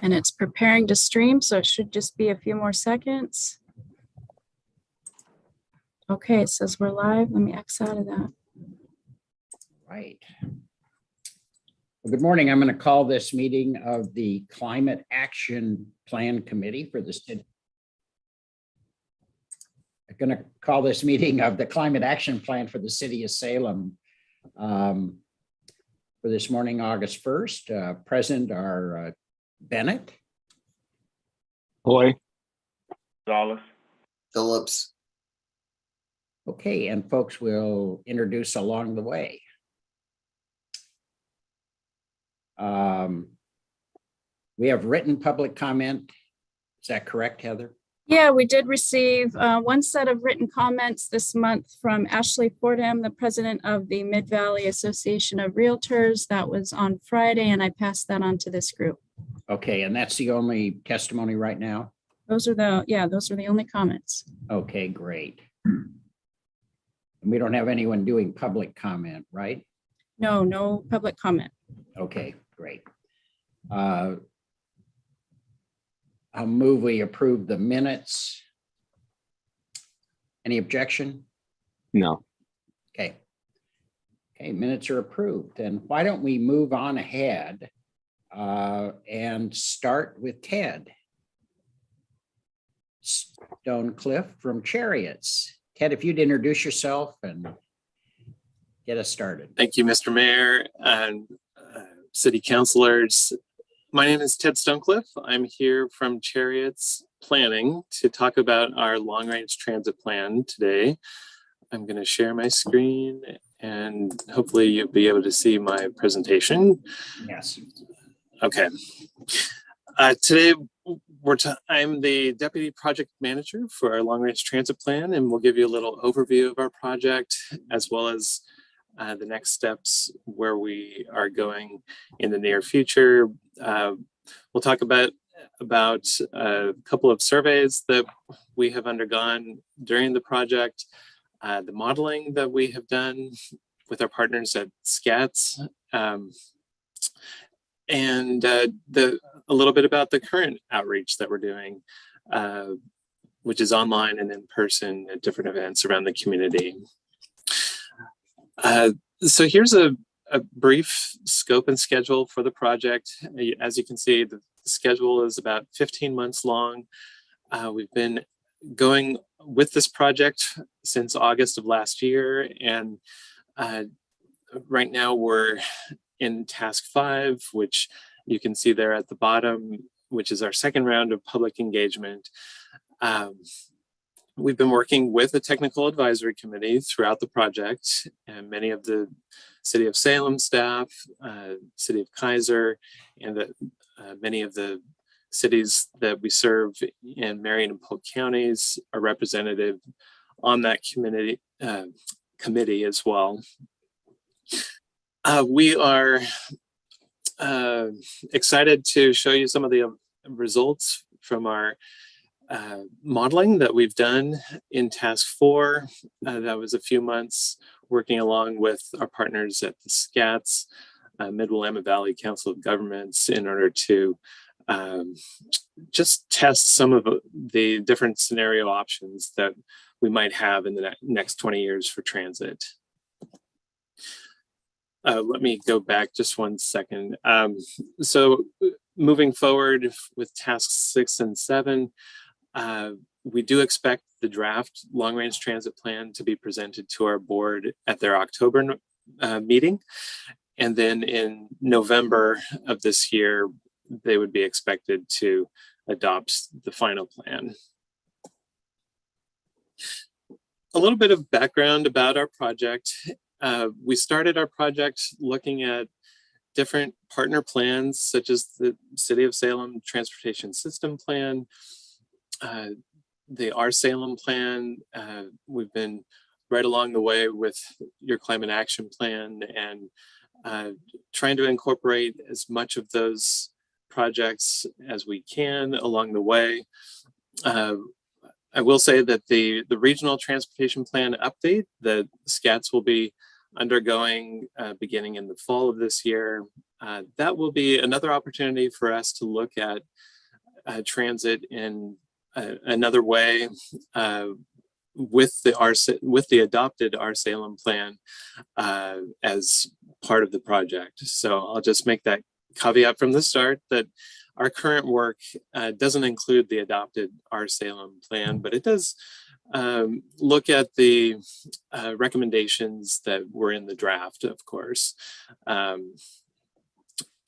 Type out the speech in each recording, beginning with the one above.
And it's preparing to stream, so it should just be a few more seconds. Okay, it says we're live. Let me X out of that. Right. Well, good morning. I'm going to call this meeting of the Climate Action Plan Committee for the city. I'm going to call this meeting of the Climate Action Plan for the City of Salem for this morning, August 1st. Present are Bennett. Boy. Gonzalez. Phillips. Okay, and folks will introduce along the way. We have written public comment. Is that correct, Heather? Yeah, we did receive one set of written comments this month from Ashley Fordham, the president of the Mid-Valley Association of Realtors. That was on Friday, and I passed that on to this group. Okay, and that's the only testimony right now? Those are the only comments. Okay, great. And we don't have anyone doing public comment, right? No public comment. Okay, great. I'll move we approve the minutes. Any objection? No. Okay. Okay, minutes are approved. And why don't we move on ahead and start with Ted Stonecliffe from Chariots. Ted, if you'd introduce yourself and get us started. Thank you, Mr. Mayor and city councilors. My name is Ted Stonecliffe. I'm here from Chariots Planning to talk about our long-range transit plan today. I'm going to share my screen and hopefully you'll be able to see my presentation. Yes. Okay. Today, I'm the Deputy Project Manager for our long-range transit plan, and we'll give you a little overview of our project, as well as the next steps where we are going in the near future. We'll talk about a couple of surveys that we have undergone during the project, the modeling that we have done with our partners at SCATS, and a little bit about the current outreach that we're doing, which is online and in person at different events around the community. So here's a brief scope and schedule for the project. As you can see, the schedule is about 15 months long. We've been going with this project since August of last year, and right now we're in task 5, which you can see there at the bottom, which is our second round of public engagement. We've been working with the technical advisory committee throughout the project, and many of the City of Salem staff, City of Kaiser, and many of the cities that we serve in Marion and Polk counties are represented on that committee as well. We are excited to show you some of the results from our modeling that we've done in task 4. That was a few months working along with our partners at the SCATS, Mid-Willamette Valley Council of Governments, in order to just test some of the different scenario options that we might have in the next 20 years for transit. Let me go back just one second. So moving forward with tasks 6 and 7, we do expect the draft long-range transit plan to be presented to our board at their October meeting. And then in November of this year, they would be expected to adopt the final plan. A little bit of background about our project. We started our project looking at different partner plans, such as the City of Salem Transportation System Plan, the Our Salem Plan. We've been right along the way with your Climate Action Plan, and trying to incorporate as much of those projects as we can along the way. I will say that the regional transportation plan update that SCATS will be undergoing beginning in the fall of this year. That will be another opportunity for us to look at transit in another way with the adopted Our Salem plan as part of the project. So I'll just make that caveat from the start that our current work doesn't include the adopted Our Salem plan, but it does look at the recommendations that were in the draft, of course.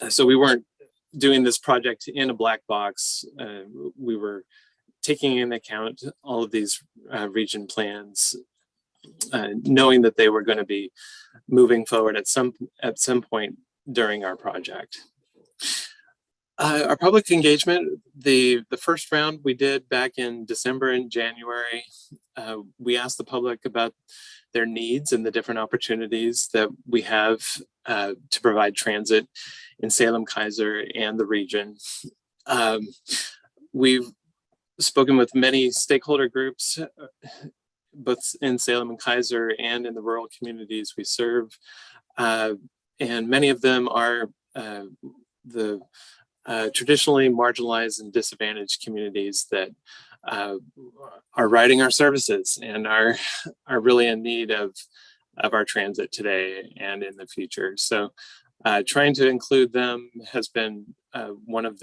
So we weren't doing this project in a black box. We were taking into account all of these region plans, knowing that they were going to be moving forward at some point during our project. Our public engagement, the first round we did back in December and January, we asked the public about their needs and the different opportunities that we have to provide transit in Salem, Keizer, and the region. We've spoken with many stakeholder groups, both in Salem and Keizer and in the rural communities we serve. And many of them are the traditionally marginalized and disadvantaged communities that are riding our services and are really in need of our transit today and in the future. So trying to include them has been one of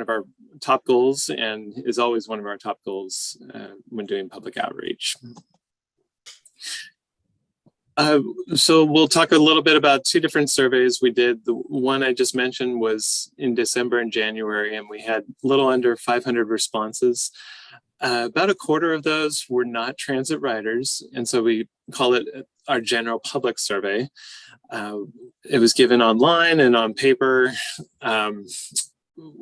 our top goals, and is always one of our top goals when doing public outreach. So we'll talk a little bit about two different surveys we did. The one I just mentioned was in December and January, and we had a little under 500 responses. About a quarter of those were not transit riders, and so we call it our general public survey. It was given online and on paper.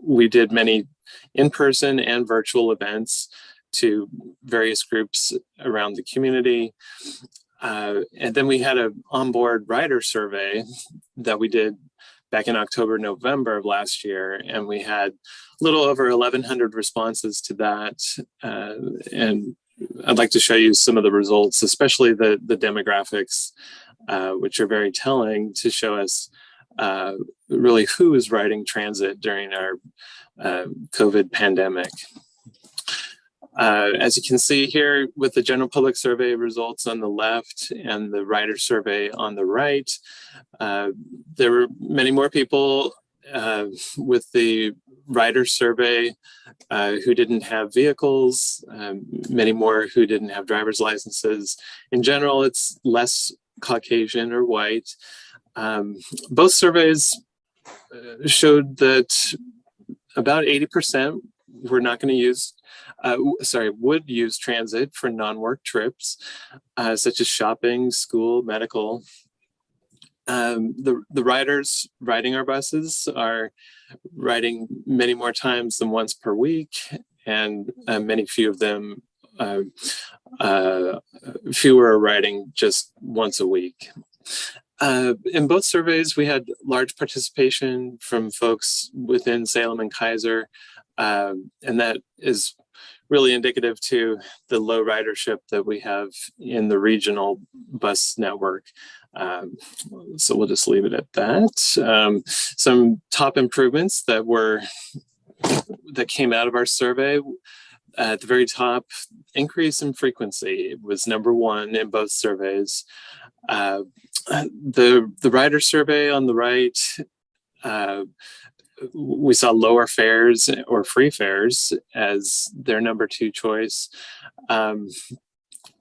We did many in-person and virtual events to various groups around the community. And then we had an onboard rider survey that we did back in October, November of last year. And we had a little over 1,100 responses to that. And I'd like to show you some of the results, especially the demographics, which are very telling to show us really who is riding transit during our COVID pandemic. As you can see here with the general public survey results on the left and the rider survey on the right, there were many more people with the rider survey who didn't have vehicles, many more who didn't have driver's licenses. In general, it's less Caucasian or white. Both surveys showed that about 80% were not going to use would use transit for non-work trips, such as shopping, school, medical. The riders riding our buses are riding many more times than once per week, and few of them, fewer are riding just once a week. In both surveys, we had large participation from folks within Salem and Keizer, and that is really indicative to the low ridership that we have in the regional bus network. So we'll just leave it at that. Some top improvements that came out of our survey. At the very top, increase in frequency was number one in both surveys. The rider survey on the right, we saw lower fares or free fares as their number two choice. That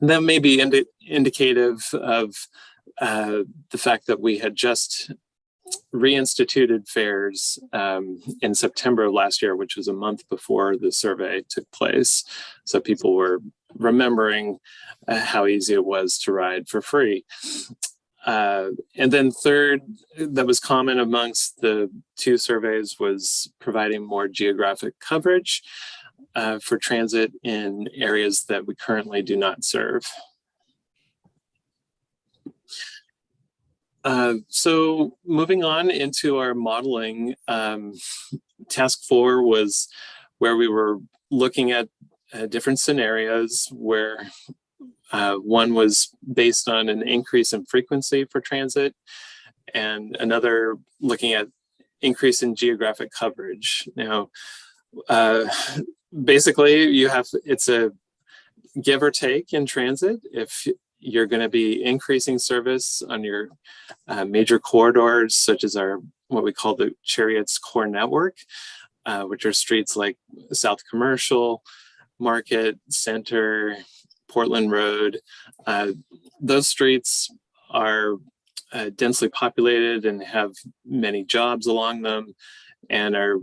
may be indicative of the fact that we had just reinstituted fares in September of last year, which was a month before the survey took place. So people were remembering how easy it was to ride for free. And then third, that was common amongst the two surveys, was providing more geographic coverage for transit in areas that we currently do not serve. So moving on into our modeling, task 4 was where we were looking at different scenarios where One was based on an increase in frequency for transit, and another looking at increase in geographic coverage. Now, basically, it's a give or take in transit. If you're going to be increasing service on your major corridors, such as what we call the Chariot's core network, which are streets like South Commercial, Market, Center, Portland Road. Those streets are densely populated and have many jobs along them, and are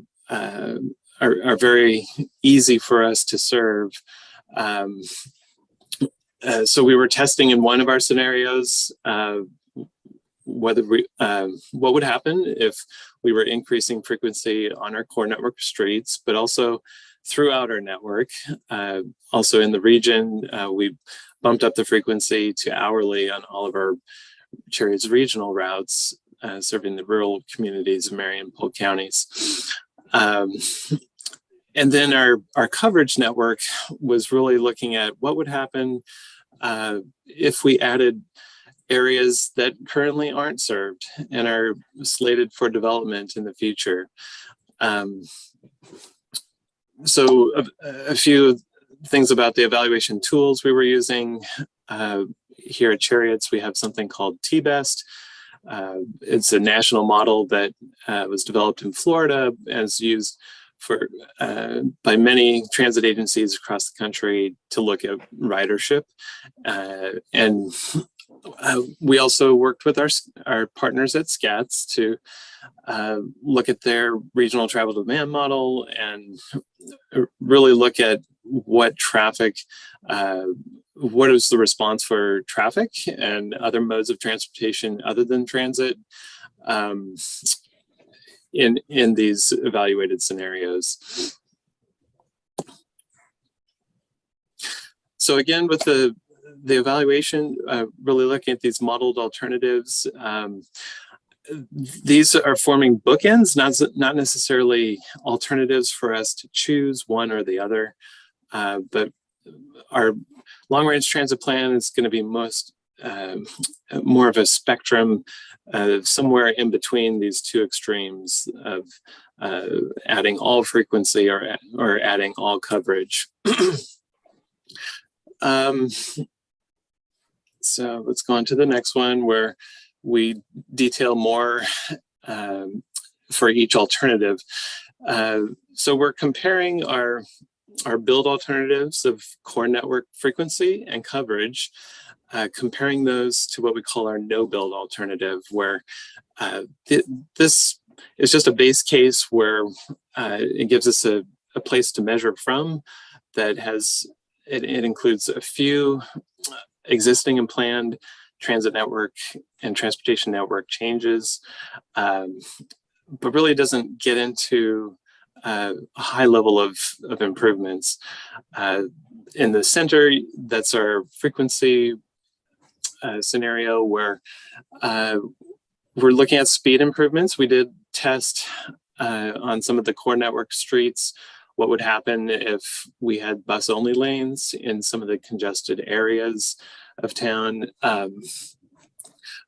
very easy for us to serve. So we were testing in one of our scenarios what would happen if we were increasing frequency on our core network streets, but also throughout our network. Also in the region, we bumped up the frequency to hourly on all of our Chariot's regional routes, serving the rural communities of Marion and Polk counties. And then our coverage network was really looking at what would happen if we added areas that currently aren't served and are slated for development in the future. So a few things about the evaluation tools we were using. Here at Chariots, we have something called T-Best. It's a national model that was developed in Florida and is used by many transit agencies across the country to look at ridership. And we also worked with our partners at SCATS to look at their regional travel demand model and really look at what is the response for traffic and other modes of transportation other than transit in these evaluated scenarios. So again, with the evaluation, really looking at these modeled alternatives, these are forming bookends, not necessarily alternatives for us to choose one or the other, but our long-range transit plan is going to be more of a spectrum somewhere in between these two extremes of adding all frequency or adding all coverage. So let's go on to the next one, where we detail more for each alternative. So we're comparing our build alternatives of core network frequency and coverage, comparing those to what we call our no build alternative, where this is just a base case where it gives us a place to measure from that it includes a few existing and planned transit network and transportation network changes, but really doesn't get into a high level of improvements. In the center, that's our frequency scenario, where we're looking at speed improvements. We did test on some of the core network streets what would happen if we had bus-only lanes in some of the congested areas of town.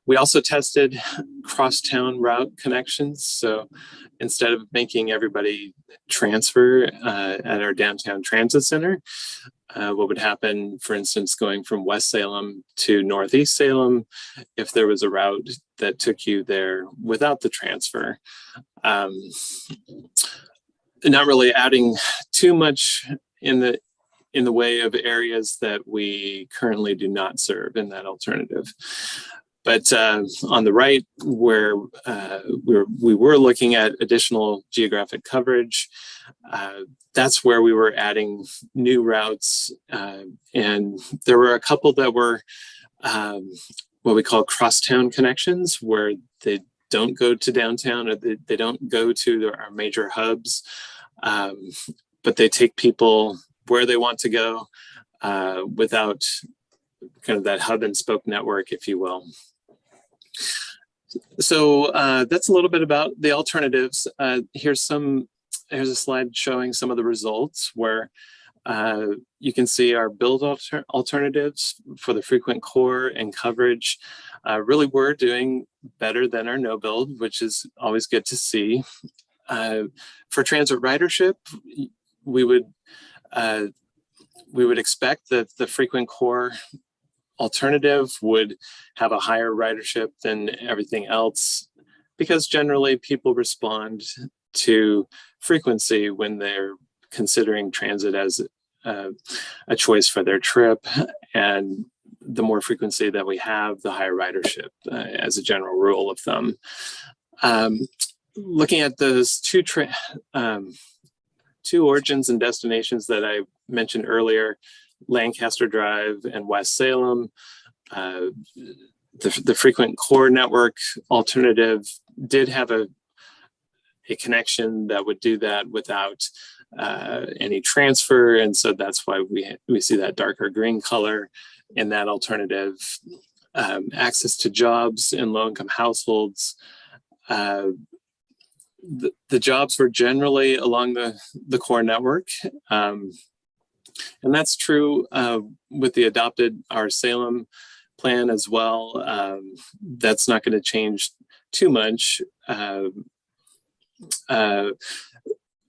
We also tested cross-town route connections. So instead of making everybody transfer at our downtown transit center, what would happen, for instance, going from West Salem to Northeast Salem, if there was a route that took you there without the transfer. Not really adding too much in the way of areas that we currently do not serve in that alternative. But on the right, where we were looking at additional geographic coverage, that's where we were adding new routes. And there were a couple that were what we call crosstown connections, where they don't go to downtown, or they don't go to our major hubs, but they take people where they want to go without kind of that hub and spoke network, if you will. So that's a little bit about the alternatives. Here's a slide showing some of the results, where You can see our build alternatives for the frequent core and coverage. Really, we're doing better than our no build, which is always good to see. For transit ridership, we would expect that the frequent core alternative would have a higher ridership than everything else, because generally people respond to frequency when they're considering transit as a choice for their trip. And the more frequency that we have, the higher ridership as a general rule of thumb. Looking at those two origins and destinations that I mentioned earlier, Lancaster Drive and West Salem, the frequent core network alternative did have a connection that would do that without any transfer, and so that's why we see that darker green color in that alternative. Access to jobs in low-income households. The jobs were generally along the core network. And that's true with the adopted our Salem plan as well. That's not going to change too much. And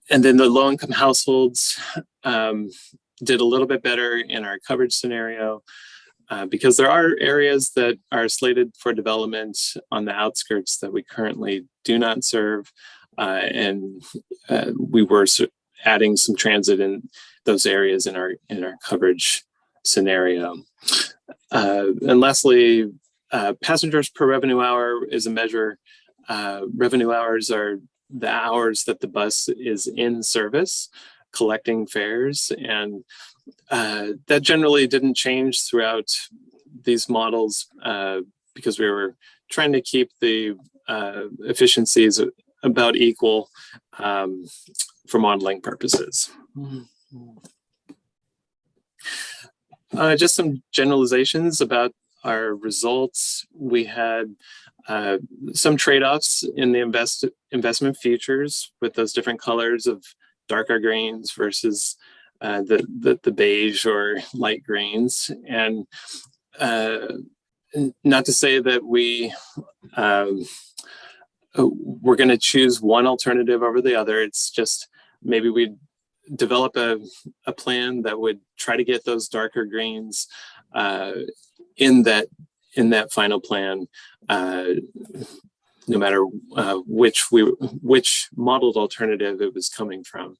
then the low-income households did a little bit better in our coverage scenario because there are areas that are slated for development on the outskirts that we currently do not serve. And we were adding some transit in those areas in our coverage scenario. And lastly, passengers per revenue hour is a measure. Revenue hours are the hours that the bus is in service collecting fares, and that generally didn't change throughout these models because we were trying to keep the efficiencies about equal for modeling purposes. Just some generalizations about our results. We had some trade-offs in the investment futures with those different colors of darker greens versus the beige or light greens. And not to say that we're going to choose one alternative over the other. It's just maybe we'd develop a plan that would try to get those darker greens in that final plan, no matter which modeled alternative it was coming from.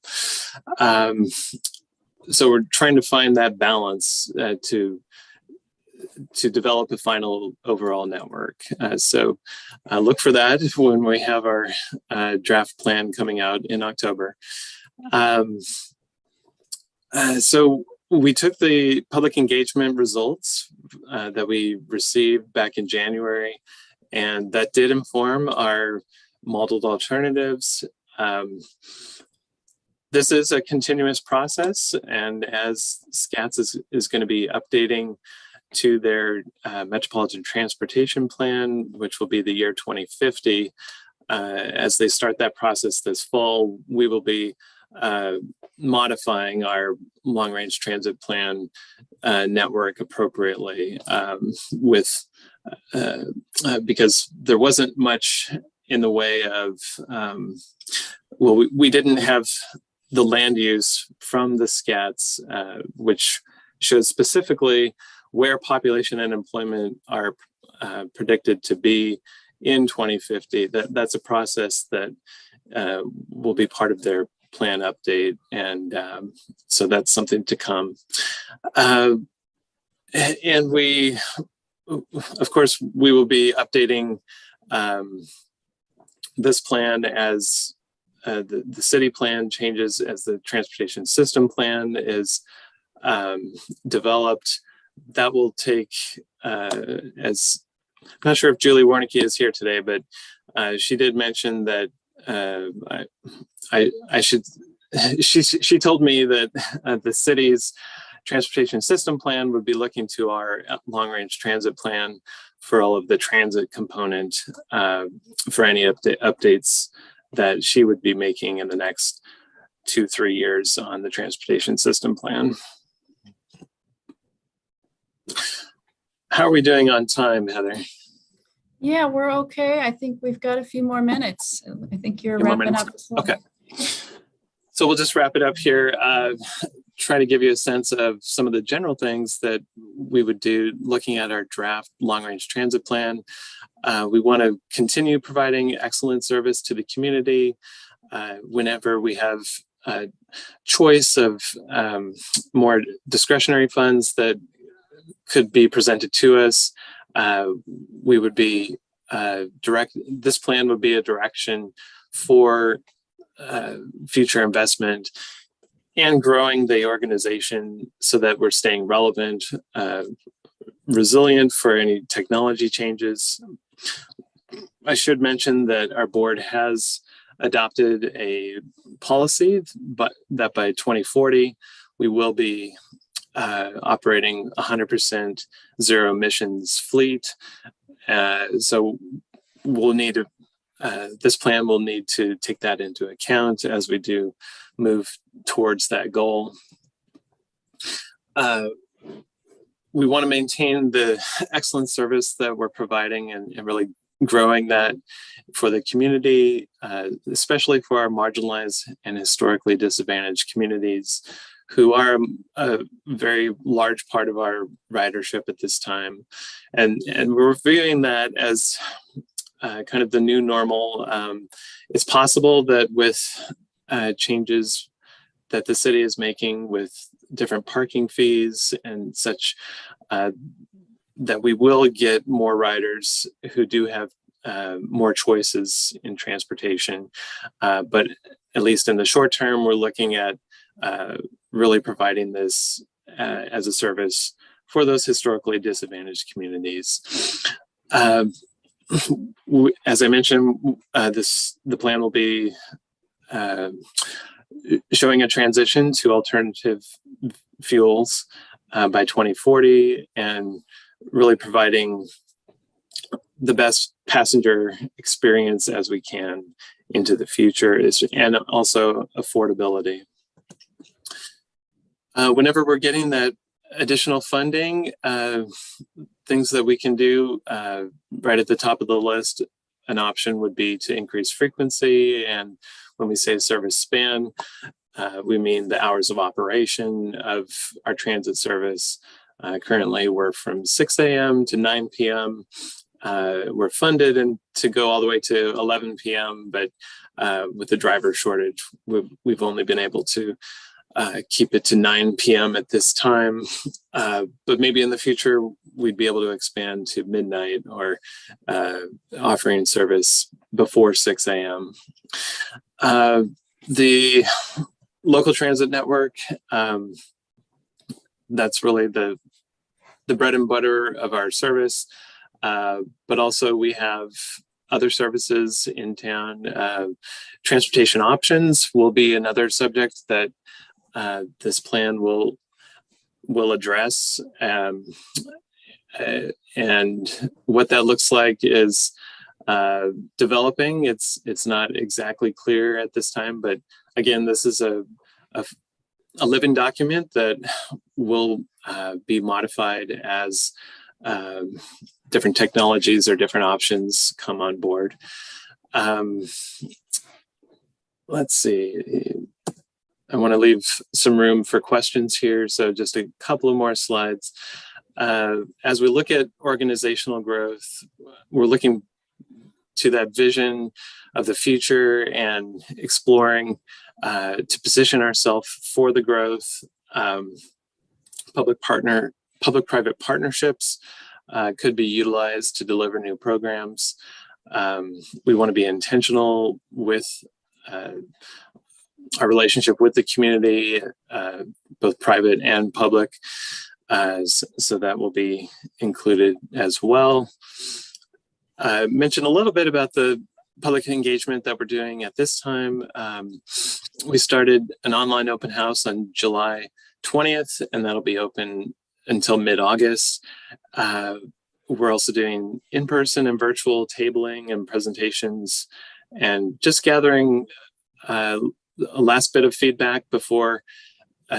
So we're trying to find that balance to develop a final overall network. So look for that when we have our draft plan coming out in October. So we took the public engagement results that we received back in January, and that did inform our modeled alternatives. This is a continuous process, and as SCATS is going to be updating to their Metropolitan Transportation Plan, which will be the year 2050, as they start that process this fall, we will be modifying our long-range transit plan network appropriately because there wasn't much in the way of, we didn't have the land use from the SCATS, which shows specifically where population and employment are predicted to be in 2050. That's a process that will be part of their plan update, and so that's something to come. And we, of course, we will be updating this plan as the city plan changes, as the transportation system plan is developed. That will take, as I'm not sure if Julie Warnicki is here today, but she did mention that I should, she told me that the city's transportation system plan would be looking to our long-range transit plan for all of the transit component for any updates that she would be making in the next 2-3 years on the transportation system plan. How are we doing on time, Heather? Yeah, we're okay. I think we've got a few more minutes. I think you're Few more wrapping minutes. up. As well. Okay. So we'll just wrap it up here. Try to give you a sense of some of the general things that we would do looking at our draft long-range transit plan. We want to continue providing excellent service to the community. Whenever we have a choice of more discretionary funds that could be presented to us, we would be this plan would be a direction for future investment and growing the organization so that we're staying relevant, resilient for any technology changes. I should mention that our board has adopted a policy, but that by 2040, we will be operating 100% zero emissions fleet. So we'll need to, this plan will need to take that into account as we do move towards that goal. We want to maintain the excellent service that we're providing and really growing that for the community, especially for our marginalized and historically disadvantaged communities who are a very large part of our ridership at this time. And we're viewing that as kind of the new normal. It's possible that with changes that the city is making with different parking fees and such, that we will get more riders who do have more choices in transportation. But at least in the short term, we're looking at really providing this as a service for those historically disadvantaged communities. As I mentioned, the plan will be showing a transition to alternative fuels by 2040 and really providing the best passenger experience as we can into the future, and also affordability. Whenever we're getting that additional funding, things that we can do right at the top of the list, an option would be to increase frequency. And when we say service span, we mean the hours of operation of our transit service. Currently, we're from 6 a.m. to 9 p.m. We're funded and to go all the way to 11 p.m. But with the driver shortage, we've only been able to keep it to 9 p.m. at this time. But maybe in the future, we'd be able to expand to midnight or offering service before 6 a.m. The local transit network, that's really the bread and butter of our service. But also we have other services in town. Transportation options will be another subject that this plan will address. And what that looks like is developing. It's not exactly clear at this time, but again, this is a living document that will be modified as different technologies or different options come on board. Let's see. I want to leave some room for questions here. So just a couple of more slides. As we look at organizational growth, we're looking to that vision of the future and exploring to position ourselves for the growth. Public-private partnerships could be utilized to deliver new programs. We want to be intentional with our relationship with the community, both private and public, so that will be included as well. I mentioned a little bit about the public engagement that we're doing at this time. We started an online open house on July 20th, and that'll be open until mid-August. We're also doing in-person and virtual tabling and presentations, and just gathering last bit of feedback before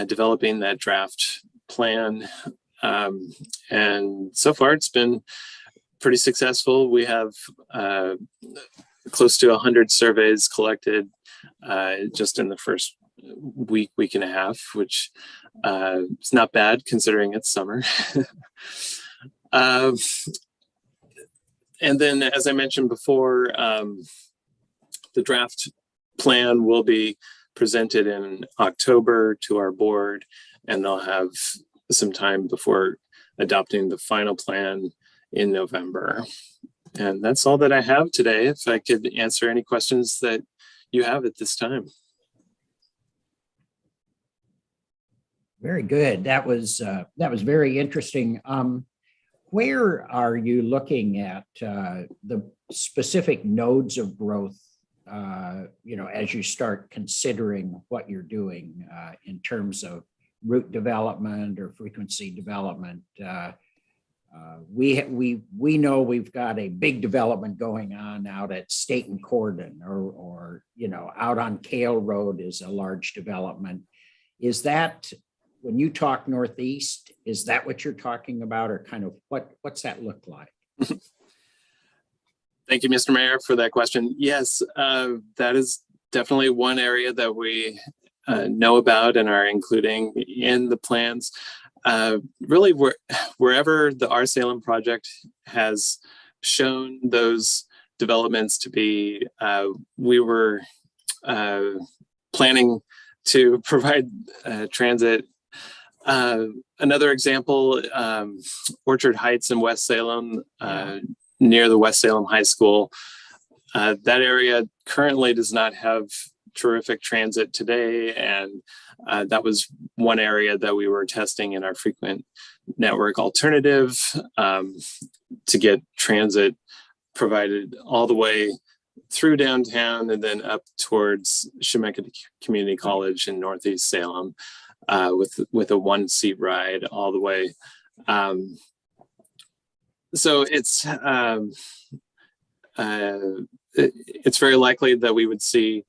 developing that draft plan. And so far it's been pretty successful. We have close to 100 surveys collected just in the first week and a half, which is not bad considering it's summer. And then, as I mentioned before, the draft plan will be presented in October to our board, and they'll have some time before adopting the final plan in November. And that's all that I have today. If I could answer any questions that you have at this time. Very good. That was very interesting. Where are you looking at the specific nodes of growth, as you start considering what you're doing in terms of route development or frequency development? We know we've got a big development going on out at State and Cordon, or out on Kale Road is a large development. Is that, when you talk Northeast, is that what you're talking about, or kind of what's that look like? Thank you, Mr. Mayor, for that question. Yes, that is definitely one area that we know about and are including in the plans. Really, wherever the Our Salem project has shown those developments to be, we were planning to provide transit. Another example, Orchard Heights in West Salem, near the West Salem High School. That area currently does not have terrific transit today, and that was one area that we were testing in our frequent network alternative to get transit provided all the way through downtown and then up towards Chemeketa Community College in Northeast Salem with a 1-seat ride all the way. So it's very likely that we would see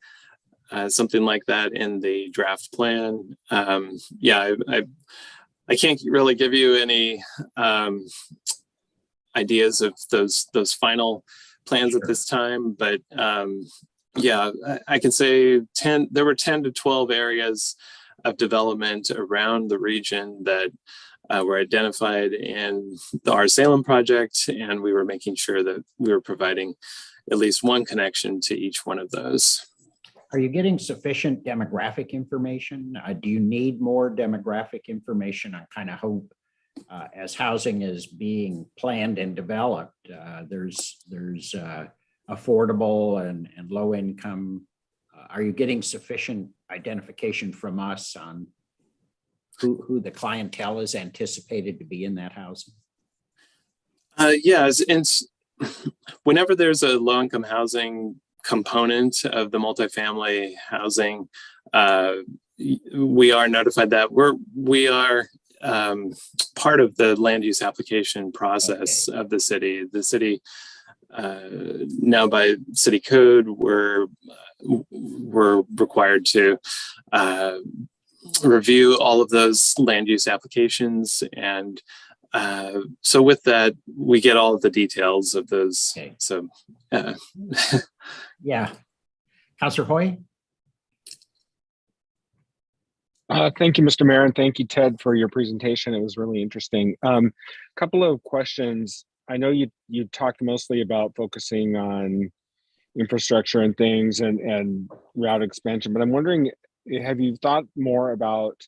something like that in the draft plan. I can't really give you any ideas of those final plans at this time, but I can say there were 10 to 12 areas of development around the region that were identified in the Our Salem project, and we were making sure that we were providing at least one connection to each one of those. Are you getting sufficient demographic information? Do you need more demographic information on kind of how, as housing is being planned and developed, there's affordable and low income? Are you getting sufficient identification from us on who the clientele is anticipated to be in that housing? Yes, and whenever there's a low-income housing component of the multifamily housing, we are notified that we are part of the land use application process of the city. The city, now by city code, we're required to review all of those land use applications, and so with that we get all of the details of those. Okay. So yeah, Councilor Hoy. Thank you, Mr. Mayor, and thank you, Ted, for your presentation. It was really interesting. Couple of questions. I know you talked mostly about focusing on infrastructure and things and route expansion, but I'm wondering, have you thought more about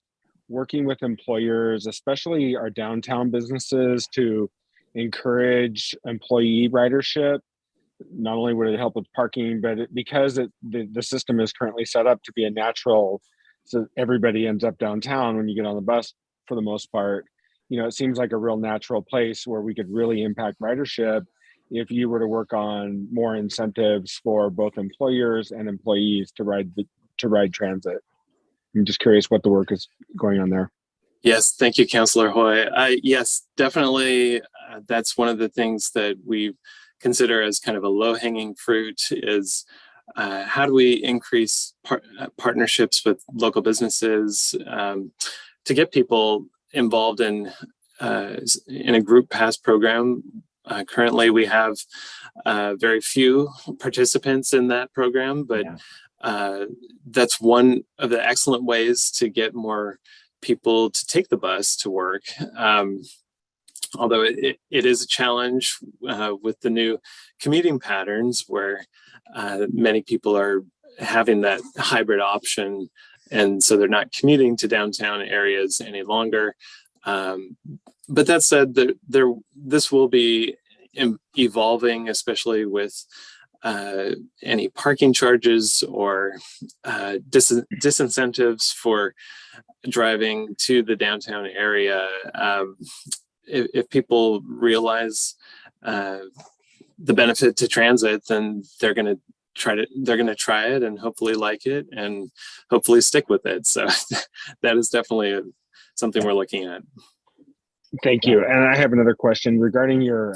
working with employers, especially our downtown businesses, to encourage employee ridership? Not only would it help with parking, but because the system is currently set up to be a natural, so everybody ends up downtown when you get on the bus for the most part. It seems like a real natural place where we could really impact ridership if you were to work on more incentives for both employers and employees to ride transit. I'm just curious what the work is going on there. yes, thank you, Councilor Hoy. Yes, definitely. That's one of the things that we consider as kind of a low-hanging fruit is how do we increase partnerships with local businesses to get people involved in a group pass program. Currently, we have very few participants in that program, but that's one of the excellent ways to get more people to take the bus to work. Although it is a challenge with the new commuting patterns where many people are having that hybrid option, and so they're not commuting to downtown areas any longer. But that said, this will be evolving, especially with any parking charges or disincentives for driving to the downtown area. If people realize the benefit to transit, then they're going to try it and hopefully like it and hopefully stick with it. So that is definitely something we're looking at. Thank you. And I have another question regarding your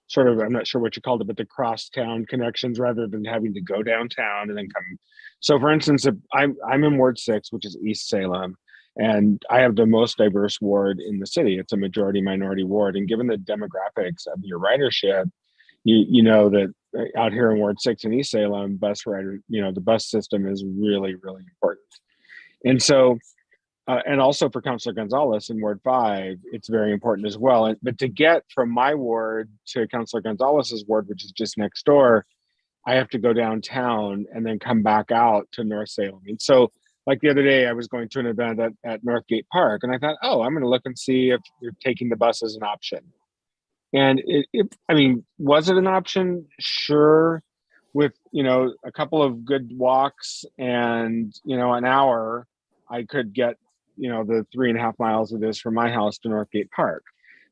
sort of, I'm not sure what you called it, but the crosstown connections rather than having to go downtown and then come. So for instance, if I'm in Ward 6, which is East Salem, and I have the most diverse ward in the city. It's a majority minority ward. And given the demographics of your ridership, you know that out here in Ward 6 in East Salem, the bus system is really, really important. And so, and also for Councilor Gonzalez in Ward 5, it's very important as well. But to get from my ward to Councilor Gonzalez's ward, which is just next door, I have to go downtown and then come back out to North Salem. And so, like the other day, I was going to an event at Northgate Park, and I thought, oh, I'm going to look and see if you're taking the bus as an option. And was it an option? Sure. With, a couple of good walks and, an hour, I could get, the 3.5 miles it is from my house to Northgate Park.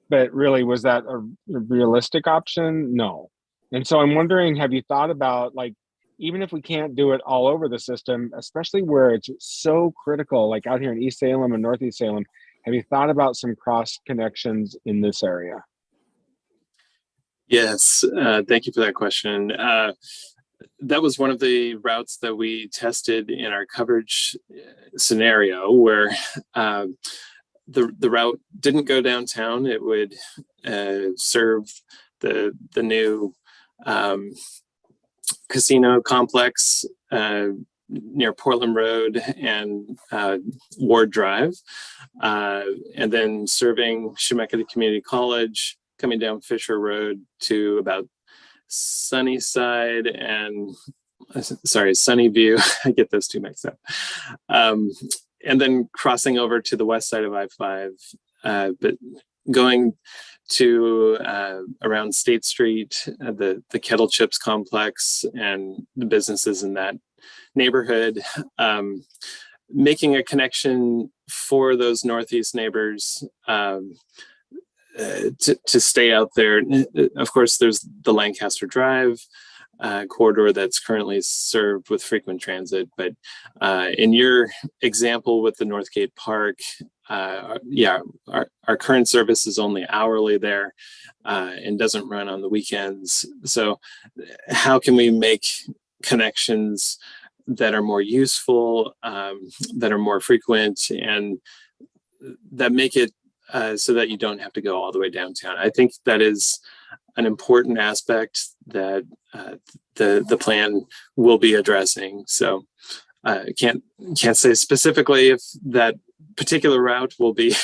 But really, was that a realistic option? No. And so I'm wondering, have you thought about, even if we can't do it all over the system, especially where it's so critical, like out here in East Salem and Northeast Salem, have you thought about some cross connections in this area? Yes, thank you for that question. That was one of the routes that we tested in our coverage scenario where the route didn't go downtown. It would serve the new casino complex near Portland Road and Ward Drive, and then serving Chemeketa Community College, coming down Fisher Road to about Sunnyview. I get those two mixed up. And then crossing over to the west side of I-5, but going to around State Street, the Kettle Chips complex and the businesses in that neighborhood, making a connection for those Northeast neighbors to stay out there. Of course, there's the Lancaster Drive corridor that's currently served with frequent transit. But in your example with the Northgate Park, our current service is only hourly there and doesn't run on the weekends. So how can we make connections that are more useful, that are more frequent, and that make it so that you don't have to go all the way downtown? I think that is an important aspect that the plan will be addressing. So can't say specifically if that particular route will be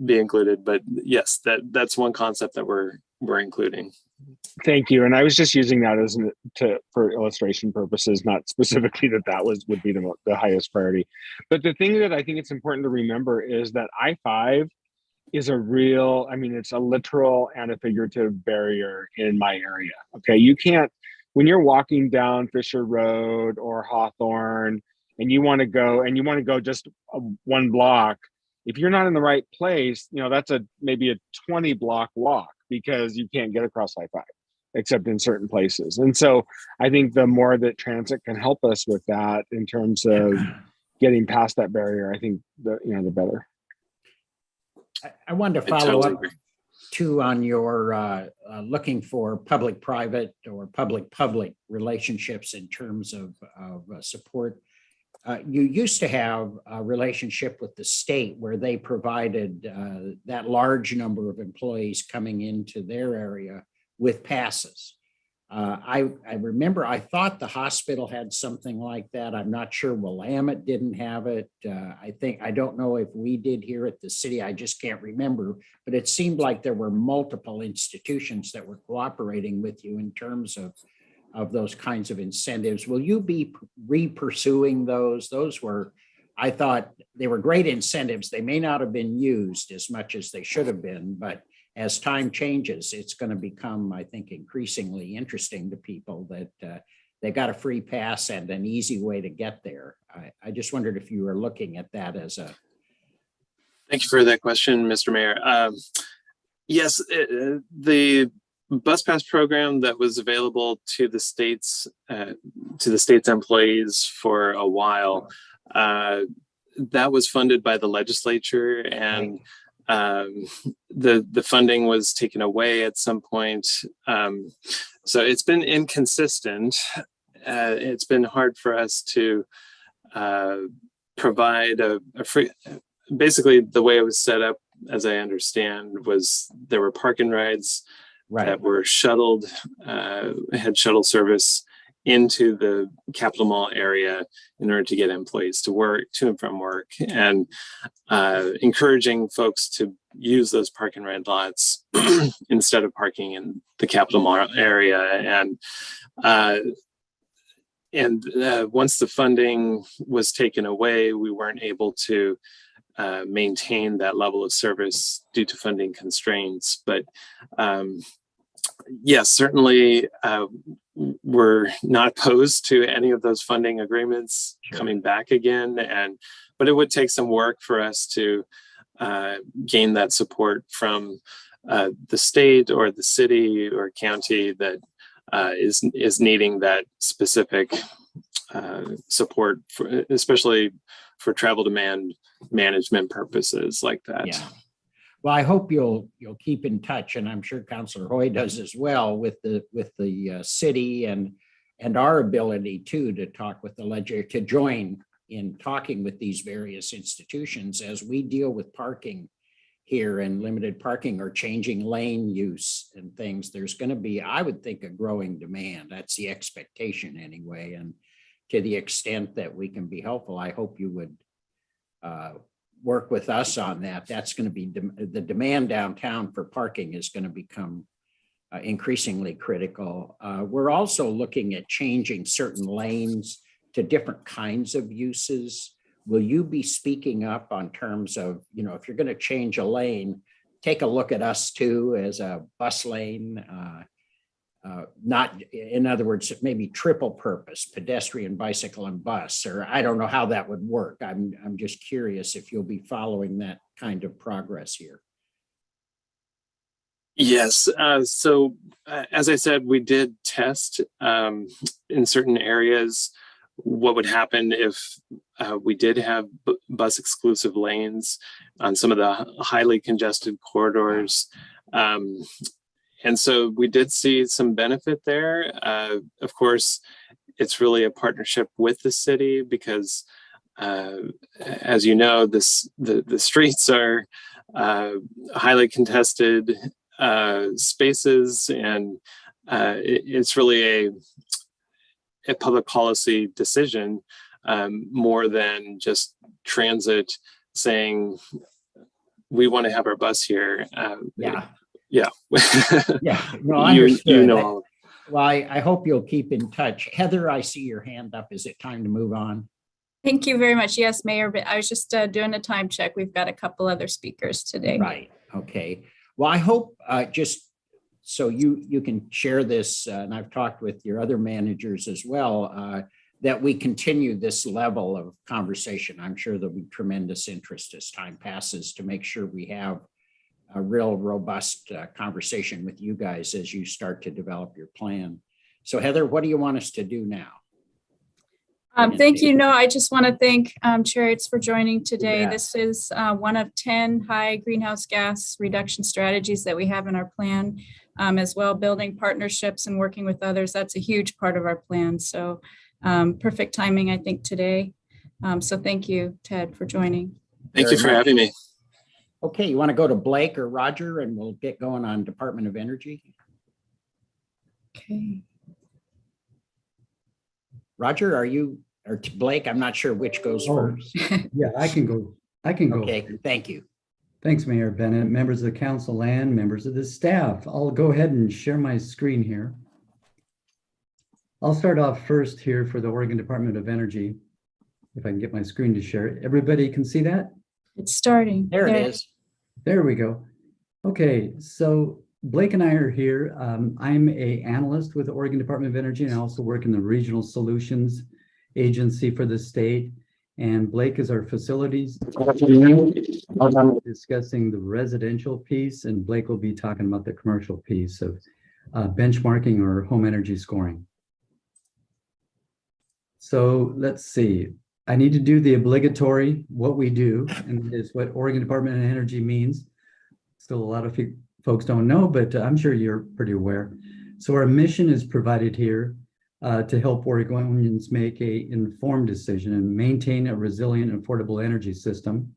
be included, but yes, that's one concept that we're including. Thank you. And I was just using that for illustration purposes, not specifically that would be the highest priority. But the thing that I think it's important to remember is that I-5 is it's a literal and a figurative barrier in my area. Okay. You can't, when you're walking down Fisher Road or Hawthorne and you want to go just one block, if you're not in the right place, that's maybe a 20 block walk because you can't get across I-5 except in certain places. And so I think the more that transit can help us with that in terms of getting past that barrier, I think the better. I wanted to follow up. Two, on your looking for public-private or public-public relationships in terms of support. You used to have a relationship with the state where they provided that large number of employees coming into their area with passes. I remember, I thought the hospital had something like that. I'm not sure Willamette didn't have it. I don't know if we did here at the city. I just can't remember, but it seemed like there were multiple institutions that were cooperating with you in terms of those kinds of incentives. Will you be re-pursuing those? Those were, I thought they were great incentives. They may not have been used as much as they should have been, but as time changes, it's going to become, I think, increasingly interesting to people that they got a free pass and an easy way to get there. I just wondered if you were looking at that as a. Thank you for that question, Mr. Mayor. Yes, the bus pass program that was available to the state's employees for a while, that was funded by the legislature, and Right. The funding was taken away at some point. So it's been inconsistent. It's been hard for us to provide a free, basically the way it was set up, as I understand, was there were park and rides that were shuttled, had shuttle service into the Capitol Mall area in order to get employees to and from work, and encouraging folks to use those park and ride lots instead of parking in the Capitol Mall area. And once the funding was taken away, we weren't able to maintain that level of service due to funding constraints. But yes, certainly we're not opposed to any of those funding agreements coming back again. But it would take some work for us to gain that support from the state or the city or county that is needing that specific support, especially for travel demand management purposes like that. Yeah. Well, I hope you'll keep in touch, and I'm sure Councilor Hoy does as well, with the city and our ability to talk with the legislature, to join in talking with these various institutions as we deal with parking here and limited parking or changing lane use and things. There's going to be, I would think, a growing demand. That's the expectation anyway. And to the extent that we can be helpful, I hope you would work with us on that. That's going to be the demand downtown for parking is going to become increasingly critical. We're also looking at changing certain lanes to different kinds of uses. Will you be speaking up on terms of, if you're going to change a lane, take a look at us too as a bus lane, not, in other words, maybe triple purpose, pedestrian, bicycle, and bus, or I don't know how that would work. I'm just curious if you'll be following that kind of progress here. Yes. So as I said, we did test in certain areas what would happen if we did have bus exclusive lanes on some of the highly congested corridors. And so we did see some benefit there. Of course, it's really a partnership with the city because, as you know, the streets are highly contested spaces, and it's really a public policy decision more than just transit saying we want to have our bus here. Yeah. Yeah. No, understood. Well, I hope you'll keep in touch. Heather, I see your hand up. Is it time to move on? Thank you very much. Yes, Mayor, but I was just doing a time check. We've got a couple other speakers today. Right. Okay. Well, I hope just so you can share this, and I've talked with your other managers as well, that we continue this level of conversation. I'm sure there'll be tremendous interest as time passes to make sure we have a real robust conversation with you guys as you start to develop your plan. So Heather, what do you want us to do now? Thank you. No, I just want to thank Chariots for joining today. Yeah. This is one of 10 high greenhouse gas reduction strategies that we have in our plan, as well building partnerships and working with others. That's a huge part of our plan. So perfect timing, I think, today. So thank you, Ted, for joining. Thank you for having me. Okay, you want to go to Blake or Roger and we'll get going on Department of Energy? Okay. Roger, are you, or Blake? I'm not sure which goes first. Yeah, I can go. Okay, thank you. Thanks, Mayor Bennett, members of the council and members of the staff. I'll go ahead and share my screen here. I'll start off first here for the Oregon Department of Energy. If I can get my screen to share. Everybody can see that? It's starting. There it is. There we go. Okay, so Blake and I are here. I'm a analyst with the Oregon Department of Energy, and I also work in the Regional Solutions Agency for the state. And Blake is our facilities discussing the residential piece, and Blake will be talking about the commercial piece of benchmarking or home energy scoring. So let's see. I need to do the obligatory, what we do, and it's what Oregon Department of Energy means. Still a lot of folks don't know, but I'm sure you're pretty aware. So our mission is provided here to help Oregonians make an informed decision and maintain a resilient and affordable energy system.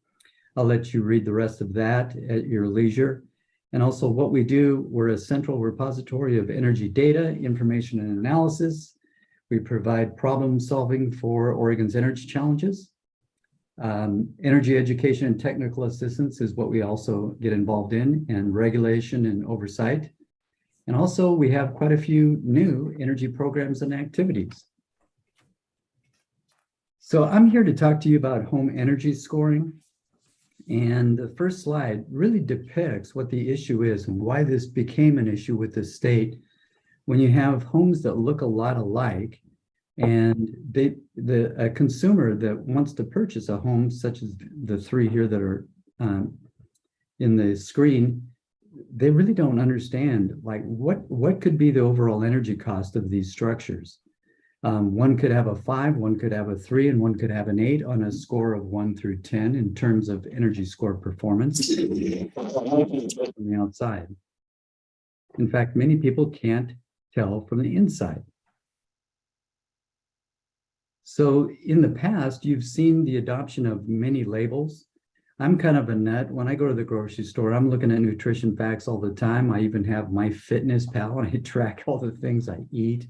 I'll let you read the rest of that at your leisure. And also what we do, we're a central repository of energy data, information, and analysis. We provide problem solving for Oregon's energy challenges. Energy education and technical assistance is what we also get involved in, and regulation and oversight. And also we have quite a few new energy programs and activities. So I'm here to talk to you about home energy scoring. And the first slide really depicts what the issue is and why this became an issue with the state. When you have homes that look a lot alike, and a consumer that wants to purchase a home, such as the three here that are in the screen, they really don't understand like what could be the overall energy cost of these structures. One could have a 5, one could have a 3, and one could have an 8 on a score of 1 through 10 in terms of energy score performance from the outside. In fact, many people can't tell from the inside. So in the past, you've seen the adoption of many labels. I'm kind of a nut. When I go to the grocery store, I'm looking at nutrition facts all the time. I even have my fitness pal and I track all the things I eat.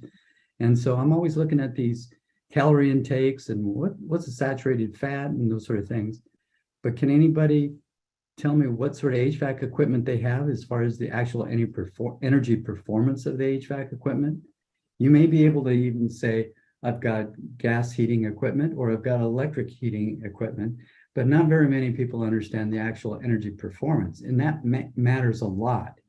And so I'm always looking at these calorie intakes and what's the saturated fat and those sort of things. But can anybody tell me what sort of HVAC equipment they have as far as the actual energy performance of the HVAC equipment? You may be able to even say, I've got gas heating equipment or I've got electric heating equipment, but not very many people understand the actual energy performance, and that matters a lot.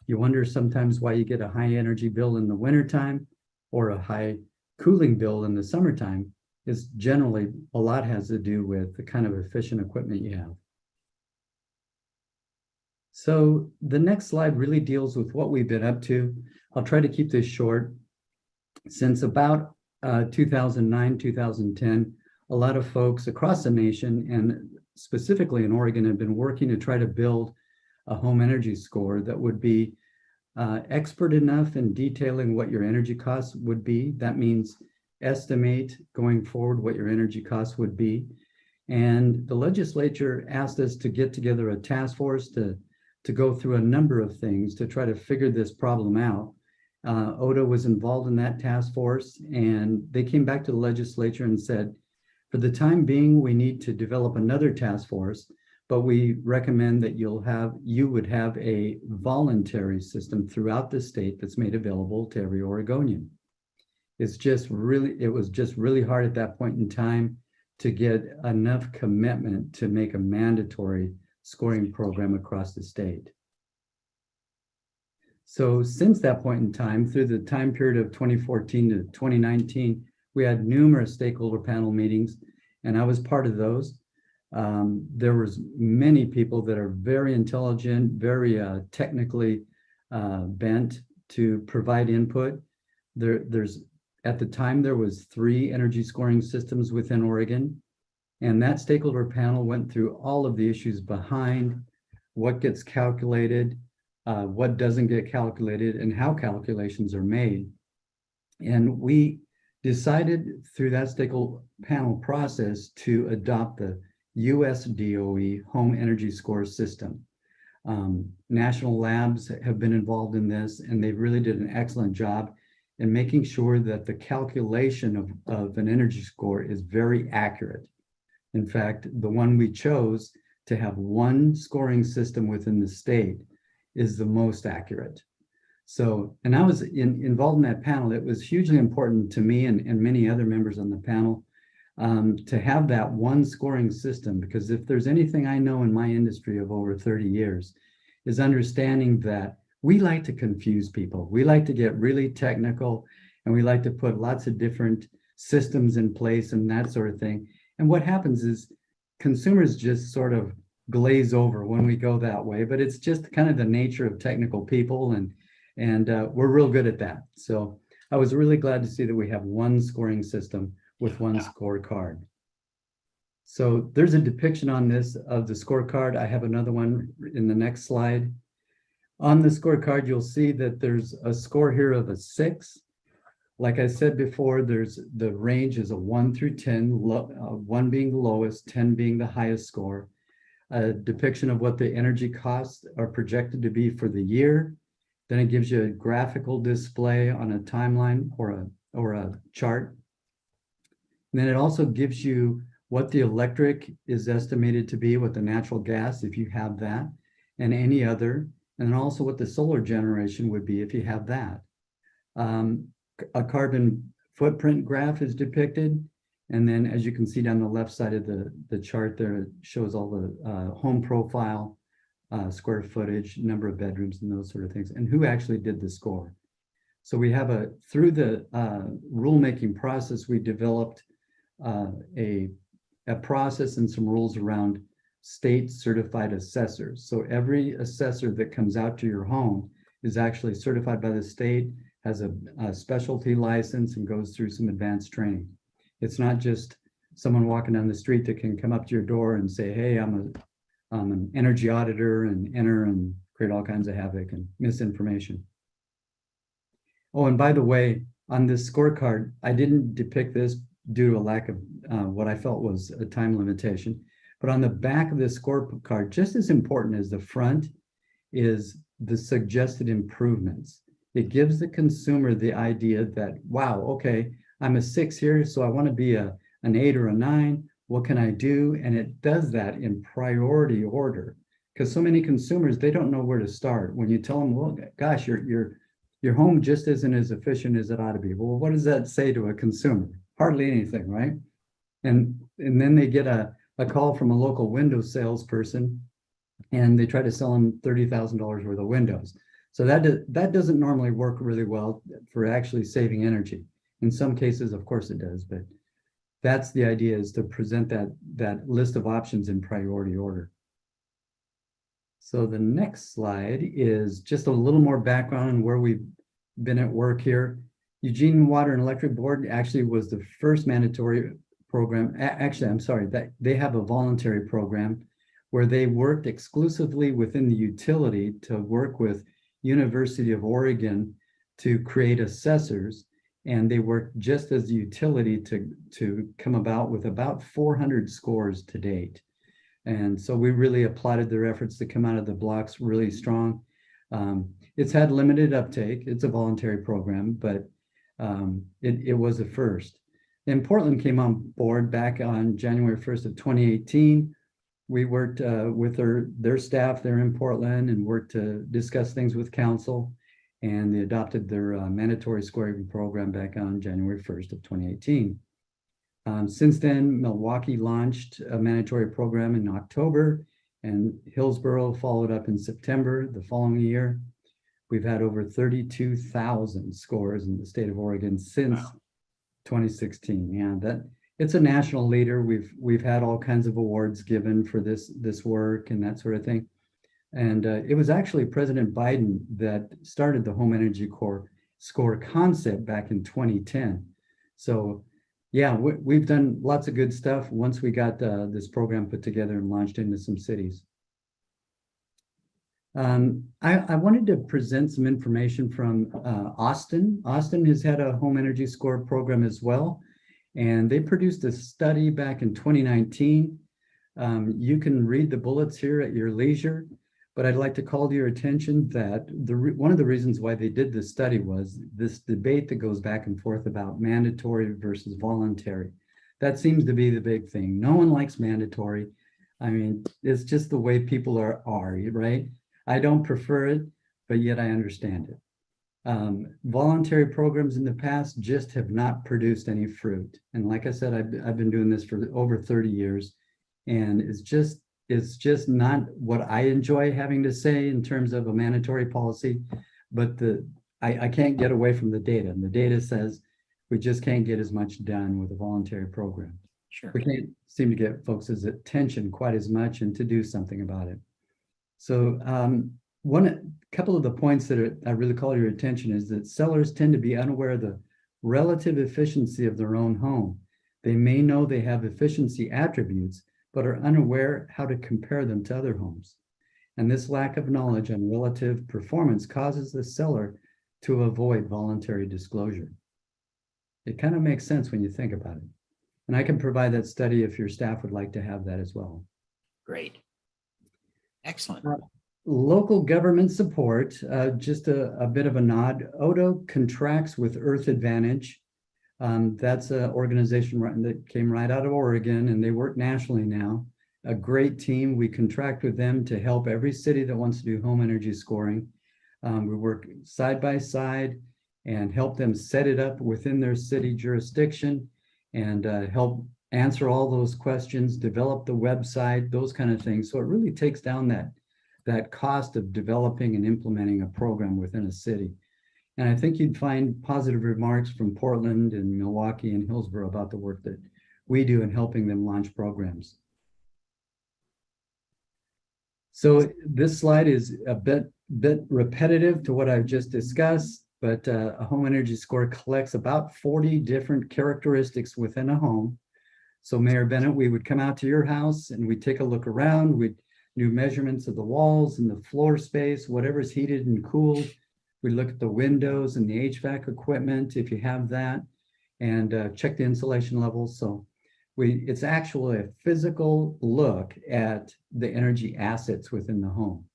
You wonder sometimes why you get a high energy bill in the wintertime or a high cooling bill in the summertime. Is generally a lot has to do with the kind of efficient equipment you have. So the next slide really deals with what we've been up to. I'll try to keep this short. Since about 2009, 2010, a lot of folks across the nation and specifically in Oregon have been working to try to build a home energy score that would be expert enough in detailing what your energy costs would be. That means estimate going forward what your energy costs would be. And the legislature asked us to get together a task force to go through a number of things to try to figure this problem out. ODA was involved in that task force, and they came back to the legislature and said, for the time being, we need to develop another task force, but we recommend that you would have a voluntary system throughout the state that's made available to every Oregonian. It was just really hard at that point in time to get enough commitment to make a mandatory scoring program across the state. So since that point in time, through the time period of 2014 to 2019, we had numerous stakeholder panel meetings, and I was part of those. There was many people that are very intelligent, very technically bent to provide input. There's At the time, there was 3 energy scoring systems within Oregon. And that stakeholder panel went through all of the issues behind what gets calculated, what doesn't get calculated, and how calculations are made. And we decided through that stakeholder panel process to adopt the US DOE Home Energy Score System. National labs have been involved in this, and they really did an excellent job in making sure that the calculation of an energy score is very accurate. In fact, the one we chose to have one scoring system within the state is the most accurate. So, and I was involved in that panel. It was hugely important to me and many other members on the panel to have that one scoring system, because if there's anything I know in my industry of over 30 years is understanding that we like to confuse people. We like to get really technical, and we like to put lots of different systems in place and that sort of thing. And what happens is consumers just sort of glaze over when we go that way, but it's just kind of the nature of technical people, and we're real good at that. So I was really glad to see that we have one scoring system with one scorecard. So there's a depiction on this of the scorecard. I have another one in the next slide. On the scorecard, you'll see that there's a score here of a 6. Like I said before, there's the range is a 1 through 10, 1 being the lowest, 10 being the highest score. A depiction of what the energy costs are projected to be for the year. Then it gives you a graphical display on a timeline or a chart. And then it also gives you what the electric is estimated to be, what the natural gas, if you have that, and any other, and then also what the solar generation would be if you have that. A carbon footprint graph is depicted. And then as you can see down the left side of the chart there, it shows all the home profile, square footage, number of bedrooms, and those sort of things, and who actually did the score. So we have through the rulemaking process, we developed a process and some rules around state certified assessors. So every assessor that comes out to your home is actually certified by the state, has a specialty license, and goes through some advanced training. It's not just someone walking down the street that can come up to your door and say, hey, I'm an energy auditor, and enter and create all kinds of havoc and misinformation. Oh, and by the way, on this scorecard, I didn't depict this due to a lack of what I felt was a time limitation. But on the back of this scorecard, just as important as the front, is the suggested improvements. It gives the consumer the idea that, wow, okay, I'm a 6 here, so I want to be an 8 or a 9. What can I do? And it does that in priority order, because so many consumers, they don't know where to start. When you tell them, well, gosh, your home just isn't as efficient as it ought to be. Well, what does that say to a consumer? Hardly anything, right? And then they get a call from a local windows salesperson, and they try to sell them $30,000 worth of windows. So that doesn't normally work really well for actually saving energy. In some cases, of course it does, but that's the idea, is to present that list of options in priority order. So the next slide is just a little more background on where we've been at work here. Eugene Water and Electric Board actually was the first mandatory program. Actually, I'm sorry, that they have a voluntary program where they worked exclusively within the utility to work with University of Oregon to create assessors. And they worked just as the utility to come about with about 400 scores to date. And so we really applauded their efforts to come out of the blocks really strong. It's had limited uptake. It's a voluntary program, but it was a first. And Portland came on board back on January 1st of 2018. We worked with their staff there in Portland and worked to discuss things with council. And they adopted their mandatory scoring program back on January 1st of 2018. Since then, Milwaukee launched a mandatory program in October, and Hillsborough followed up in September the following year. We've had over 32,000 scores in the state of Oregon since 2016. Yeah, it's a national leader. We've had all kinds of awards given for this work and that sort of thing. And it was actually President Biden that started the Home Energy Score concept back in 2010. So yeah, we've done lots of good stuff once we got this program put together and launched into some cities. I wanted to present some information from Austin. Austin has had a home energy score program as well, and they produced a study back in 2019. You can read the bullets here at your leisure, but I'd like to call to your attention that one of the reasons why they did this study was this debate that goes back and forth about mandatory versus voluntary. That seems to be the big thing. No one likes mandatory. I mean, it's just the way people are, right? I don't prefer it, but yet I understand it. Voluntary programs in the past just have not produced any fruit. And like I said, I've been doing this for over 30 years, and it's just not what I enjoy having to say in terms of a mandatory policy, but I can't get away from the data. And the data says we just can't get as much done with a voluntary program. Sure. We can't seem to get folks' attention quite as much and to do something about it. So couple of the points that I really call your attention is that sellers tend to be unaware of the relative efficiency of their own home. They may know they have efficiency attributes, but are unaware how to compare them to other homes. And this lack of knowledge on relative performance causes the seller to avoid voluntary disclosure. It kind of makes sense when you think about it. And I can provide that study if your staff would like to have that as well. Great. Excellent. Local government support, just a bit of a nod. Odo contracts with Earth Advantage. That's an organization that came right out of Oregon, and they work nationally now. A great team. We contract with them to help every city that wants to do home energy scoring. We work side by side and help them set it up within their city jurisdiction and help answer all those questions, develop the website, those kind of things. So it really takes down that cost of developing and implementing a program within a city. And I think you'd find positive remarks from Portland and Milwaukee and Hillsborough about the work that we do in helping them launch programs. So this slide is a bit repetitive to what I've just discussed, but a home energy score collects about 40 different characteristics within a home. So Mayor Bennett, we would come out to your house and we'd take a look around. We'd do measurements of the walls and the floor space, whatever's heated and cooled. We look at the windows and the HVAC equipment, if you have that, and check the insulation levels. So it's actually a physical look at the energy assets within the home.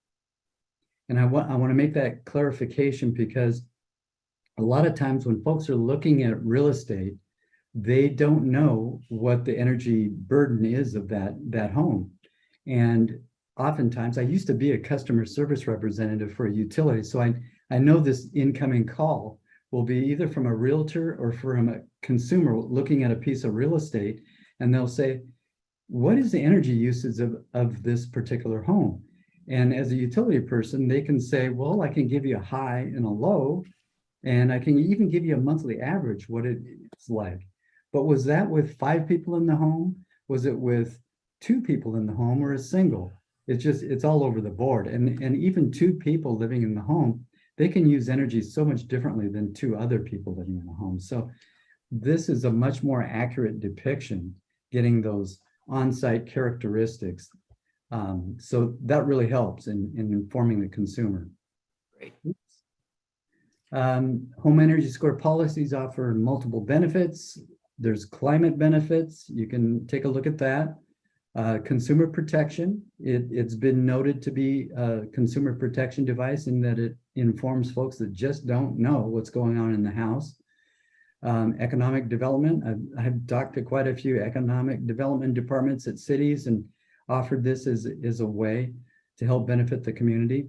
And I want to make that clarification because a lot of times when folks are looking at real estate, they don't know what the energy burden is of that home. And oftentimes, I used to be a customer service representative for a utility, so I know this incoming call will be either from a realtor or from a consumer looking at a piece of real estate, and they'll say, what is the energy usage of this particular home? And as a utility person, they can say, well, I can give you a high and a low, and I can even give you a monthly average, what it's like. But was that with 5 people in the home? Was it with 2 people in the home or a single? It's all over the board. And even 2 people living in the home, they can use energy so much differently than 2 other people living in the home. So this is a much more accurate depiction, getting those on-site characteristics. So that really helps in informing the consumer. Great. Home energy score policies offer multiple benefits. There's climate benefits. You can take a look at that. Consumer protection. It's been noted to be a consumer protection device in that it informs folks that just don't know what's going on in the house. Economic development. I've talked to quite a few economic development departments at cities and offered this as a way to help benefit the community.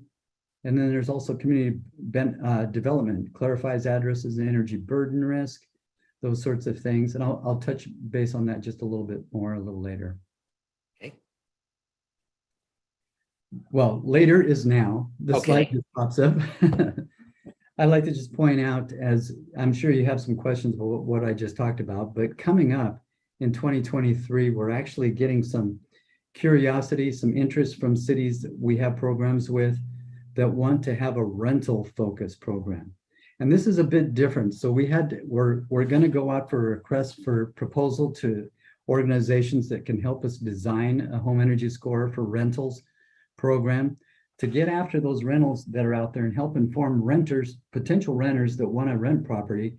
And then there's also community development, clarifies addresses and energy burden risk, those sorts of things. And I'll touch base on that just a little bit more a little later. Okay. Well, later is now. The Okay. slide just pops up. I'd like to just point out, as I'm sure you have some questions about what I just talked about, but coming up in 2023, we're actually getting some curiosity, some interest from cities that we have programs with that want to have a rental focused program. And this is a bit different. So we're going to go out for a request for proposal to organizations that can help us design a home energy score for rentals program to get after those rentals that are out there and help inform renters, potential renters that want to rent property.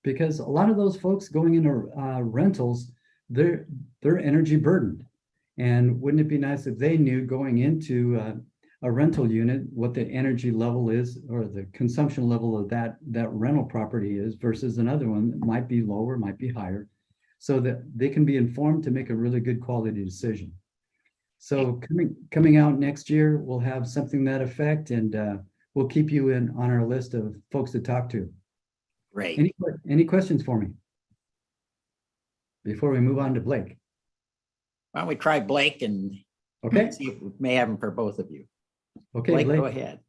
Because a lot of those folks going into rentals, they're energy burdened. And wouldn't it be nice if they knew going into a rental unit what the energy level is or the consumption level of that rental property is versus another one that might be lower, might be higher, so that they can be informed to make a really good quality decision. So coming out next year, we'll have something to that effect, and we'll keep you on our list of folks to talk to. Great. Any questions for me before we move on to Blake? Why don't we try Blake and Okay. see if we may have him for both of you. Okay, Blake, Blake. go ahead.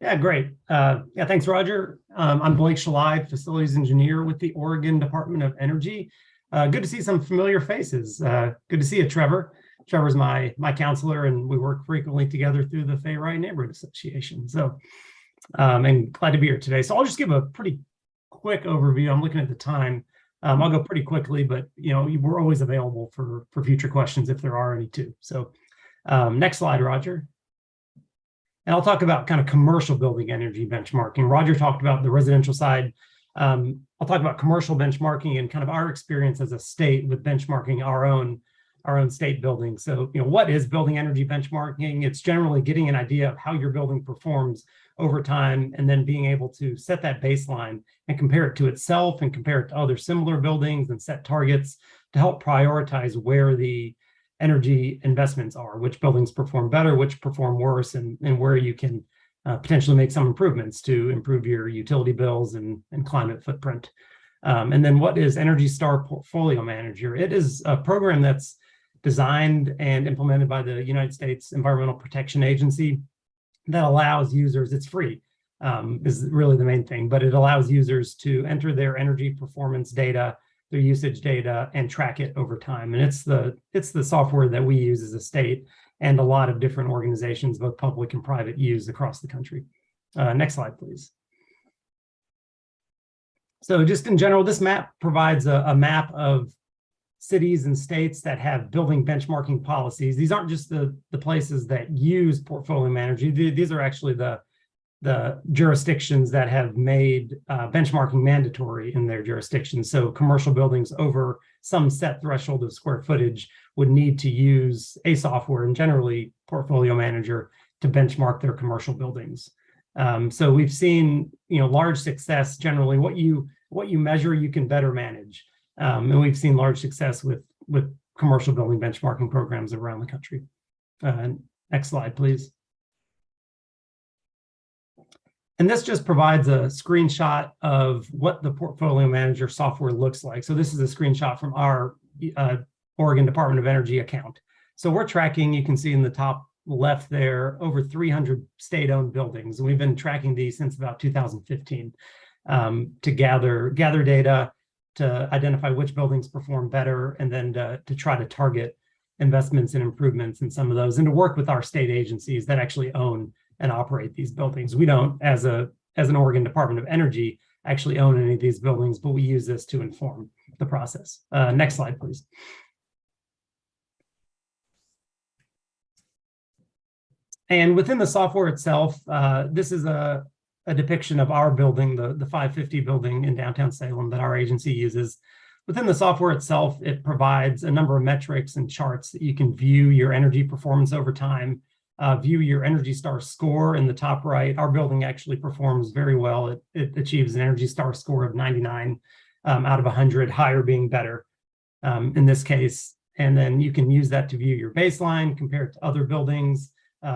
Yeah, great. Yeah, thanks, Roger. I'm Blake Shalai, facilities engineer with the Oregon Department of Energy. Good to see some familiar faces. Good to see you, Trevor. Trevor's my counselor, and we work frequently together through the Fairwright Neighborhood Association. So, and glad to be here today. So I'll just give a pretty quick overview. I'm looking at the time. I'll go pretty quickly, but we're always available for future questions if there are any too. So, next slide, Roger. And I'll talk about kind of commercial building energy benchmarking. Roger talked about the residential side. I'll talk about commercial benchmarking and kind of our experience as a state with benchmarking our own state buildings. So, what is building energy benchmarking? It's generally getting an idea of how your building performs over time, and then being able to set that baseline and compare it to itself and compare it to other similar buildings and set targets to help prioritize where the energy investments are, which buildings perform better, which perform worse, and where you can potentially make some improvements to improve your utility bills and climate footprint. And then what is Energy Star Portfolio Manager? It is a program that's designed and implemented by the United States Environmental Protection Agency that allows users, it's free, is really the main thing, but it allows users to enter their energy performance data, their usage data, and track it over time. And it's the software that we use as a state, and a lot of different organizations, both public and private, use across the country. Next slide, please. So just in general, this map provides a map of cities and states that have building benchmarking policies. These aren't just the places that use portfolio manager. These are actually the jurisdictions that have made benchmarking mandatory in their jurisdictions. So commercial buildings over some set threshold of square footage would need to use a software, and generally portfolio manager, to benchmark their commercial buildings. So we've seen large success. Generally, what you measure, you can better manage. And we've seen large success with commercial building benchmarking programs around the country. Next slide, please. And this just provides a screenshot of what the portfolio manager software looks like. So this is a screenshot from our Oregon Department of Energy account. So we're tracking, you can see in the top left there, over 300 state-owned buildings. And we've been tracking these since about 2015 to gather data, to identify which buildings perform better, and then to try to target investments and improvements in some of those, and to work with our state agencies that actually own and operate these buildings. We don't, as an Oregon Department of Energy, actually own any of these buildings, but we use this to inform the process. Next slide, please. And within the software itself, this is a depiction of our building, the 550 building in downtown Salem that our agency uses. Within the software itself, it provides a number of metrics and charts that you can view your energy performance over time, view your Energy Star score in the top right. Our building actually performs very well. It achieves an Energy Star score of 99 out of 100, higher being better in this case. And then you can use that to view your baseline compared to other buildings,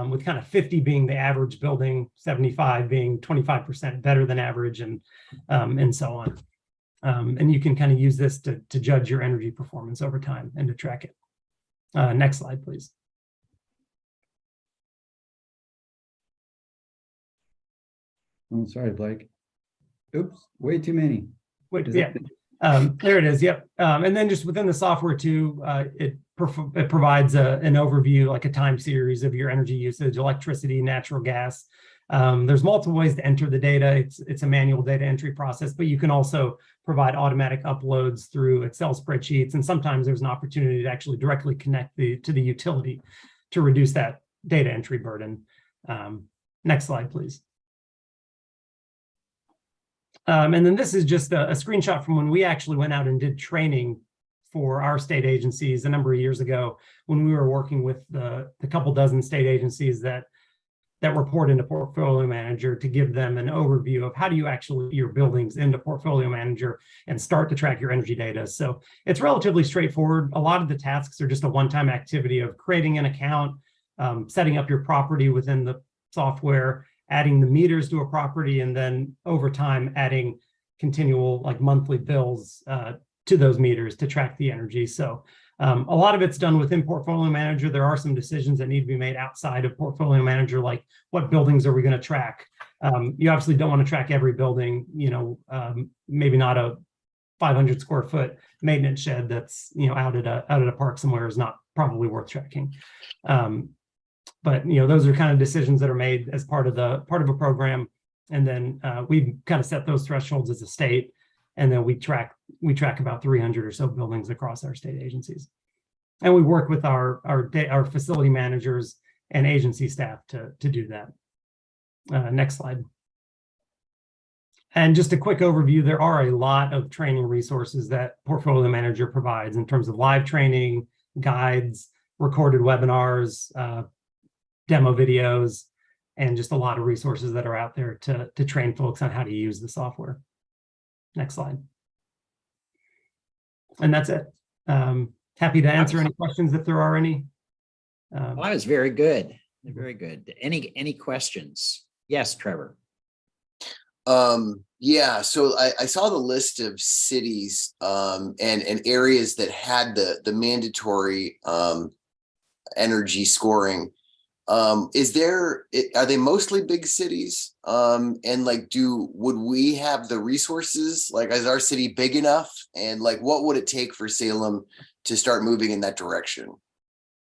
with kind of 50 being the average building, 75 being 25% better than average, and so on. And you can kind of use this to judge your energy performance over time and to track it. Next slide, please. Oh, sorry, Blake. Oops, way too many. Wait, yeah. There it is. Yep. And then just within the software too, it provides an overview, like a time series of your energy usage, electricity, natural gas, There's multiple ways to enter the data. It's a manual data entry process, but you can also provide automatic uploads through Excel spreadsheets. And sometimes there's an opportunity to actually directly connect to the utility to reduce that data entry burden. Next slide, please. And then this is just a screenshot from when we actually went out and did training for our state agencies a number of years ago, when we were working with the couple dozen state agencies that report into Portfolio Manager, to give them an overview of how do you actually put your buildings into Portfolio Manager and start to track your energy data. So it's relatively straightforward. A lot of the tasks are just a one-time activity of creating an account, setting up your property within the software, adding the meters to a property, and then over time adding continual like monthly bills to those meters to track the energy. So a lot of it's done within Portfolio Manager. There are some decisions that need to be made outside of Portfolio Manager, like what buildings are we going to track? You obviously don't want to track every building, maybe not a 500 square foot maintenance shed that's out at a park somewhere is not probably worth tracking. But those are kind of decisions that are made as part of a program, and then we kind of set those thresholds as a state, and then we track about 300 or so buildings across our state agencies, and we work with our facility managers and agency staff to do that. Next slide. And just a quick overview, there are a lot of training resources that Portfolio Manager provides in terms of live training, guides, recorded webinars, demo videos, and just a lot of resources that are out there to train folks on how to use the software. Next slide. And that's it. Happy to answer any questions if there are any. That was very good. Very good. Any questions? Yes, Trevor. Yeah, so I saw the list of cities and areas that had the mandatory energy scoring. Are they mostly big cities? And like, would we have the resources? Like, is our city big enough? And like, what would it take for Salem to start moving in that direction?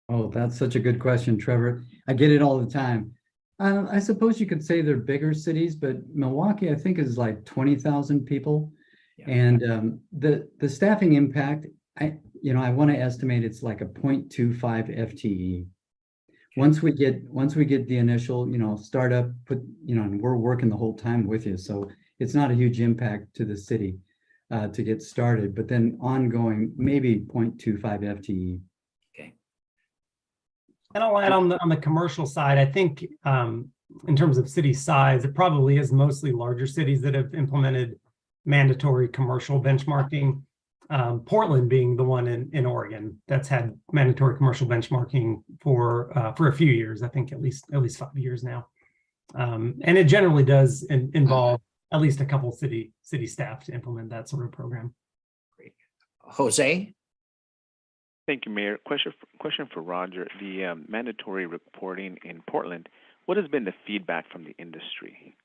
Oh, that's such a good question, Trevor. I get it all the time. I suppose you could say they're bigger cities, but Milwaukee, I think, is like 20,000 people. Yeah. And the staffing impact, I want to estimate it's like a 0.25 FTE. Once we get the initial, startup, and we're working the whole time with you, so it's not a huge impact to the city to get started. But then ongoing, maybe 0.25 FTE. Okay. And I'll add on the commercial side, I think in terms of city size, it probably is mostly larger cities that have implemented mandatory commercial benchmarking. Portland being the one in Oregon that's had mandatory commercial benchmarking for a few years, I think at least 5 years now. And it generally does involve at least a couple city staff to implement that sort of program. Great. Jose? Thank you, Mayor. Question for Roger. The mandatory reporting in Portland, what has been the feedback from the industry?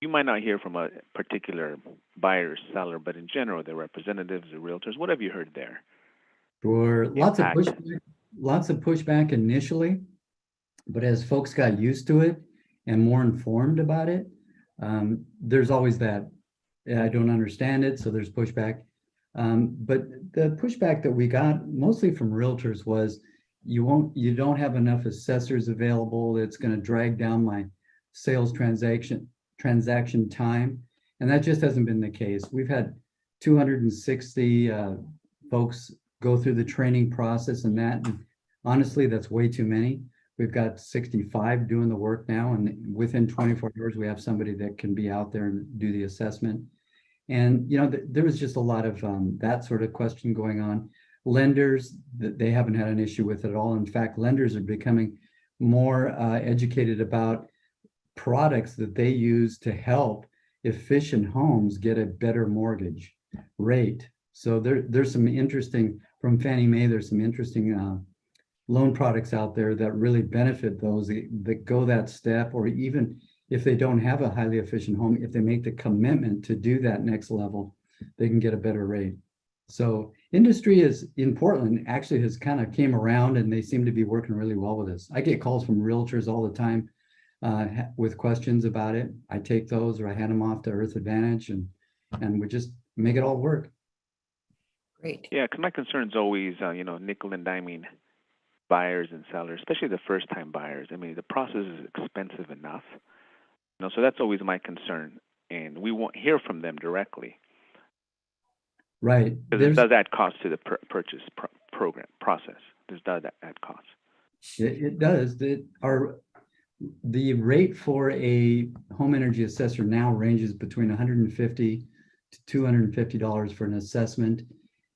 You might not hear from a particular buyer or seller, but in general, the representatives, the realtors, what have you heard there? Sure, lots of pushback initially, but as folks got used to it and more informed about it, there's always that, I don't understand it, so there's pushback. But the pushback that we got mostly from realtors was, you don't have enough assessors available. It's going to drag down my sales transaction time, and that just hasn't been the case. We've had 260 folks go through the training process, and honestly, that's way too many. We've got 65 doing the work now, and within 24 hours, we have somebody that can be out there and do the assessment. And there was just a lot of that sort of question going on. Lenders, they haven't had an issue with it at all. In fact, lenders are becoming more educated about products that they use to help efficient homes get a better mortgage rate. So there's some interesting, from Fannie Mae, there's some interesting loan products out there that really benefit those that go that step, or even if they don't have a highly efficient home, if they make the commitment to do that next level, they can get a better rate. So industry in Portland actually has kind of came around, and they seem to be working really well with us. I get calls from realtors all the time with questions about it. I take those or I hand them off to Earth Advantage and we just make it all work. Great. Yeah, because my concern is always, nickel and diming buyers and sellers, especially the first-time buyers. I mean, the process is expensive enough, so that's always my concern, and we won't hear from them directly. Right. Because it does add cost to the purchase program process. This does add cost. It does. The rate for a home energy assessor now ranges between $150 to $250 for an assessment.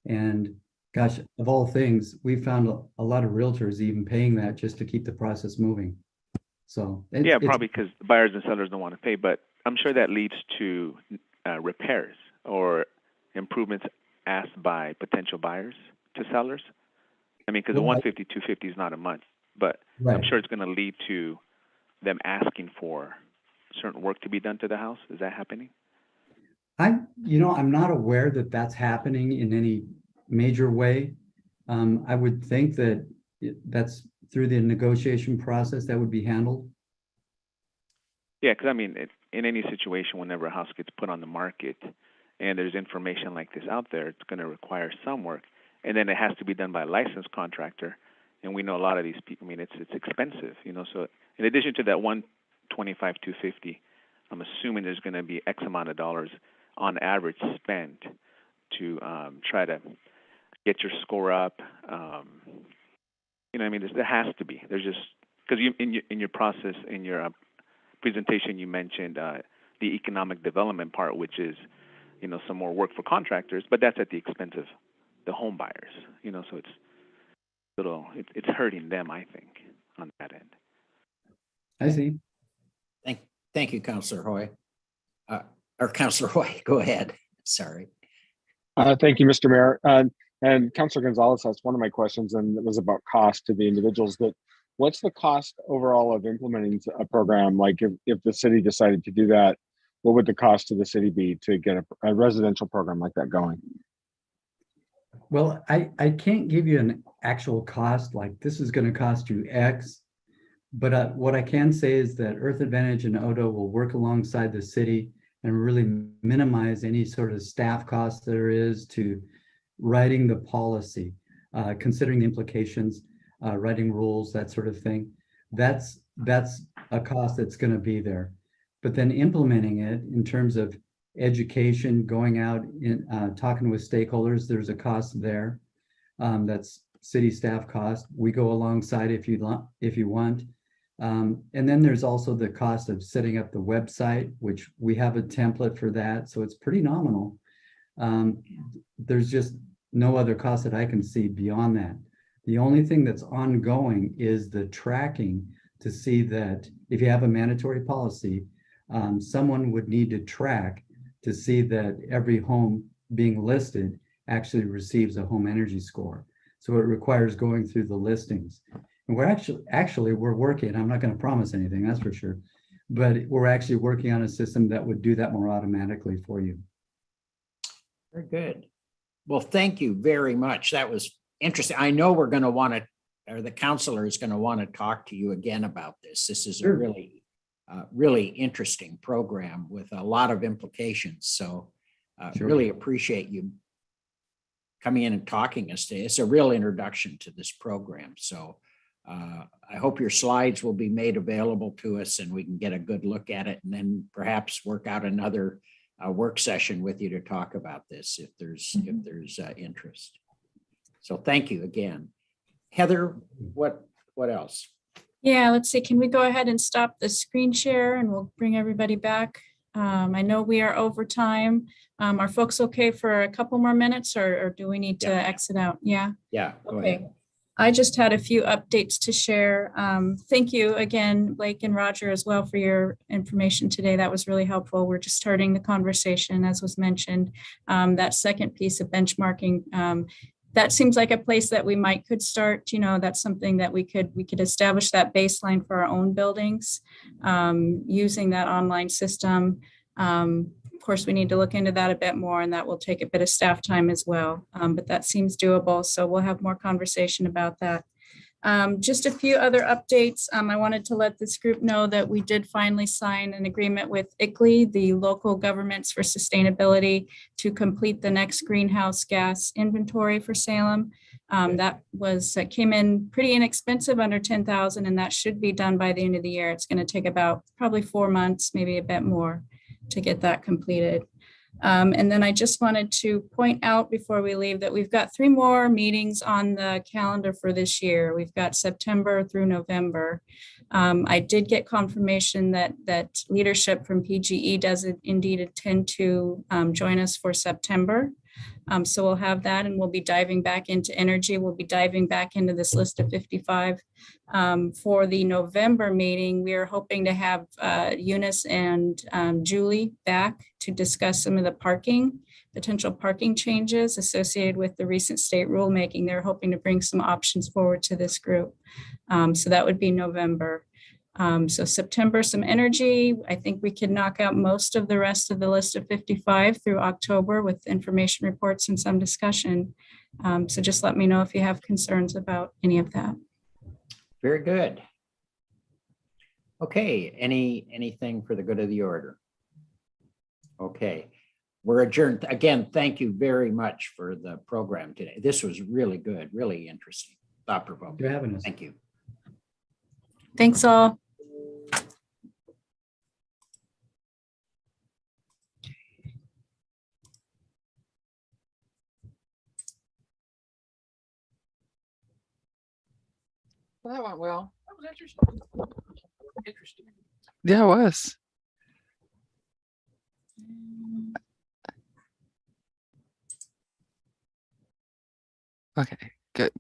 And gosh, of all things, we found a lot of realtors even paying that just to keep the process moving. So probably because buyers and sellers don't want to pay, but I'm sure that leads to repairs or improvements asked by potential buyers to sellers. I mean, because the 150, 250 is not a month, but right. I'm sure it's going to lead to them asking for certain work to be done to the house. Is that happening? I'm not aware that that's happening in any major way. I would think that that's through the negotiation process that would be handled. Yeah, because I mean, in any situation, whenever a house gets put on the market and there's information like this out there, it's going to require some work, and then it has to be done by a licensed contractor. And we know a lot of these people. I mean, it's expensive, So in addition to that $125, $250, I'm assuming there's going to be X amount of dollars on average spent to try to get your score up. There has to be. There's just because in your process, in your presentation, you mentioned the economic development part, which is some more work for contractors, but that's at the expense of the home buyers. So it's hurting them, I think, on that end. I see. Thank you, Councilor Hoy. Or Councilor Hoy, go ahead. Sorry. Thank you, Mr. Mayor. And Councilor Gonzalez asked one of my questions, and it was about cost to the individuals. But what's the cost overall of implementing a program? Like if the city decided to do that, what would the cost to the city be to get a residential program like that going? Well, I can't give you an actual cost, like this is going to cost you X. But what I can say is that Earth Advantage and Odo will work alongside the city and really minimize any sort of staff cost there is to writing the policy, considering the implications, writing rules, that sort of thing. That's a cost that's going to be there. But then implementing it in terms of education, going out in talking with stakeholders, there's a cost there. That's city staff cost. We go alongside if you want. And then there's also the cost of setting up the website, which we have a template for that. So it's pretty nominal. There's just no other cost that I can see beyond that. The only thing that's ongoing is the tracking to see that if you have a mandatory policy, someone would need to track to see that every home being listed actually receives a home energy score. So it requires going through the listings. And we're actually we're working, I'm not going to promise anything, that's for sure, but we're actually working on a system that would do that more automatically for you. Very good. Well, thank you very much. That was interesting. I know we're going to want to, or the counselor is going to want to talk to you again about this. This is Sure. a really interesting program with a lot of implications. So Sure. really appreciate you coming in and talking to us today. It's a real introduction to this program. So I hope your slides will be made available to us and we can get a good look at it and then perhaps work out another work session with you to talk about this if there's interest. So thank you again. Heather, what else? Yeah, let's see. Can we go ahead and stop the screen share and we'll bring everybody back? I know we are over time. Are folks okay for a couple more minutes or do we need to exit out? Yeah. Yeah, go Okay. ahead. I just had a few updates to share. Thank you again, Blake and Roger, as well for your information today. That was really helpful. We're just starting the conversation, as was mentioned. That second piece of benchmarking, that seems like a place that we could start. That's something that we could establish that baseline for our own buildings using that online system. Of course, we need to look into that a bit more, and that will take a bit of staff time as well. But that seems doable. So we'll have more conversation about that. Just a few other updates. I wanted to let this group know that we did finally sign an agreement with ICLEI, the Local Governments for Sustainability, to complete the next greenhouse gas inventory for Salem. That came in pretty inexpensive, under 10,000, and that should be done by the end of the year. It's going to take about probably 4 months, maybe a bit more, to get that completed. And then I just wanted to point out before we leave that we've got 3 more meetings on the calendar for this year. We've got September through November. I did get confirmation that leadership from PGE does indeed intend to join us for September. So we'll have that, and we'll be diving back into energy. We'll be diving back into this list of 55. For the November meeting, we are hoping to have Eunice and Julie back to discuss some of the potential parking changes associated with the recent state rulemaking. They're hoping to bring some options forward to this group. So that would be November. So September, some energy. I think we can knock out most of the rest of the list of 55 through October with information reports and some discussion. So just let me know if you have concerns about any of that. Very good. Okay, anything for the good of the order? Okay, we're adjourned. Again, thank you very much for the program today. This was really good, really interesting, thought-provoking. You're having us. Thank you. Thanks all. Well, that went well. That was interesting. Interesting. Yeah, it was. Okay, good.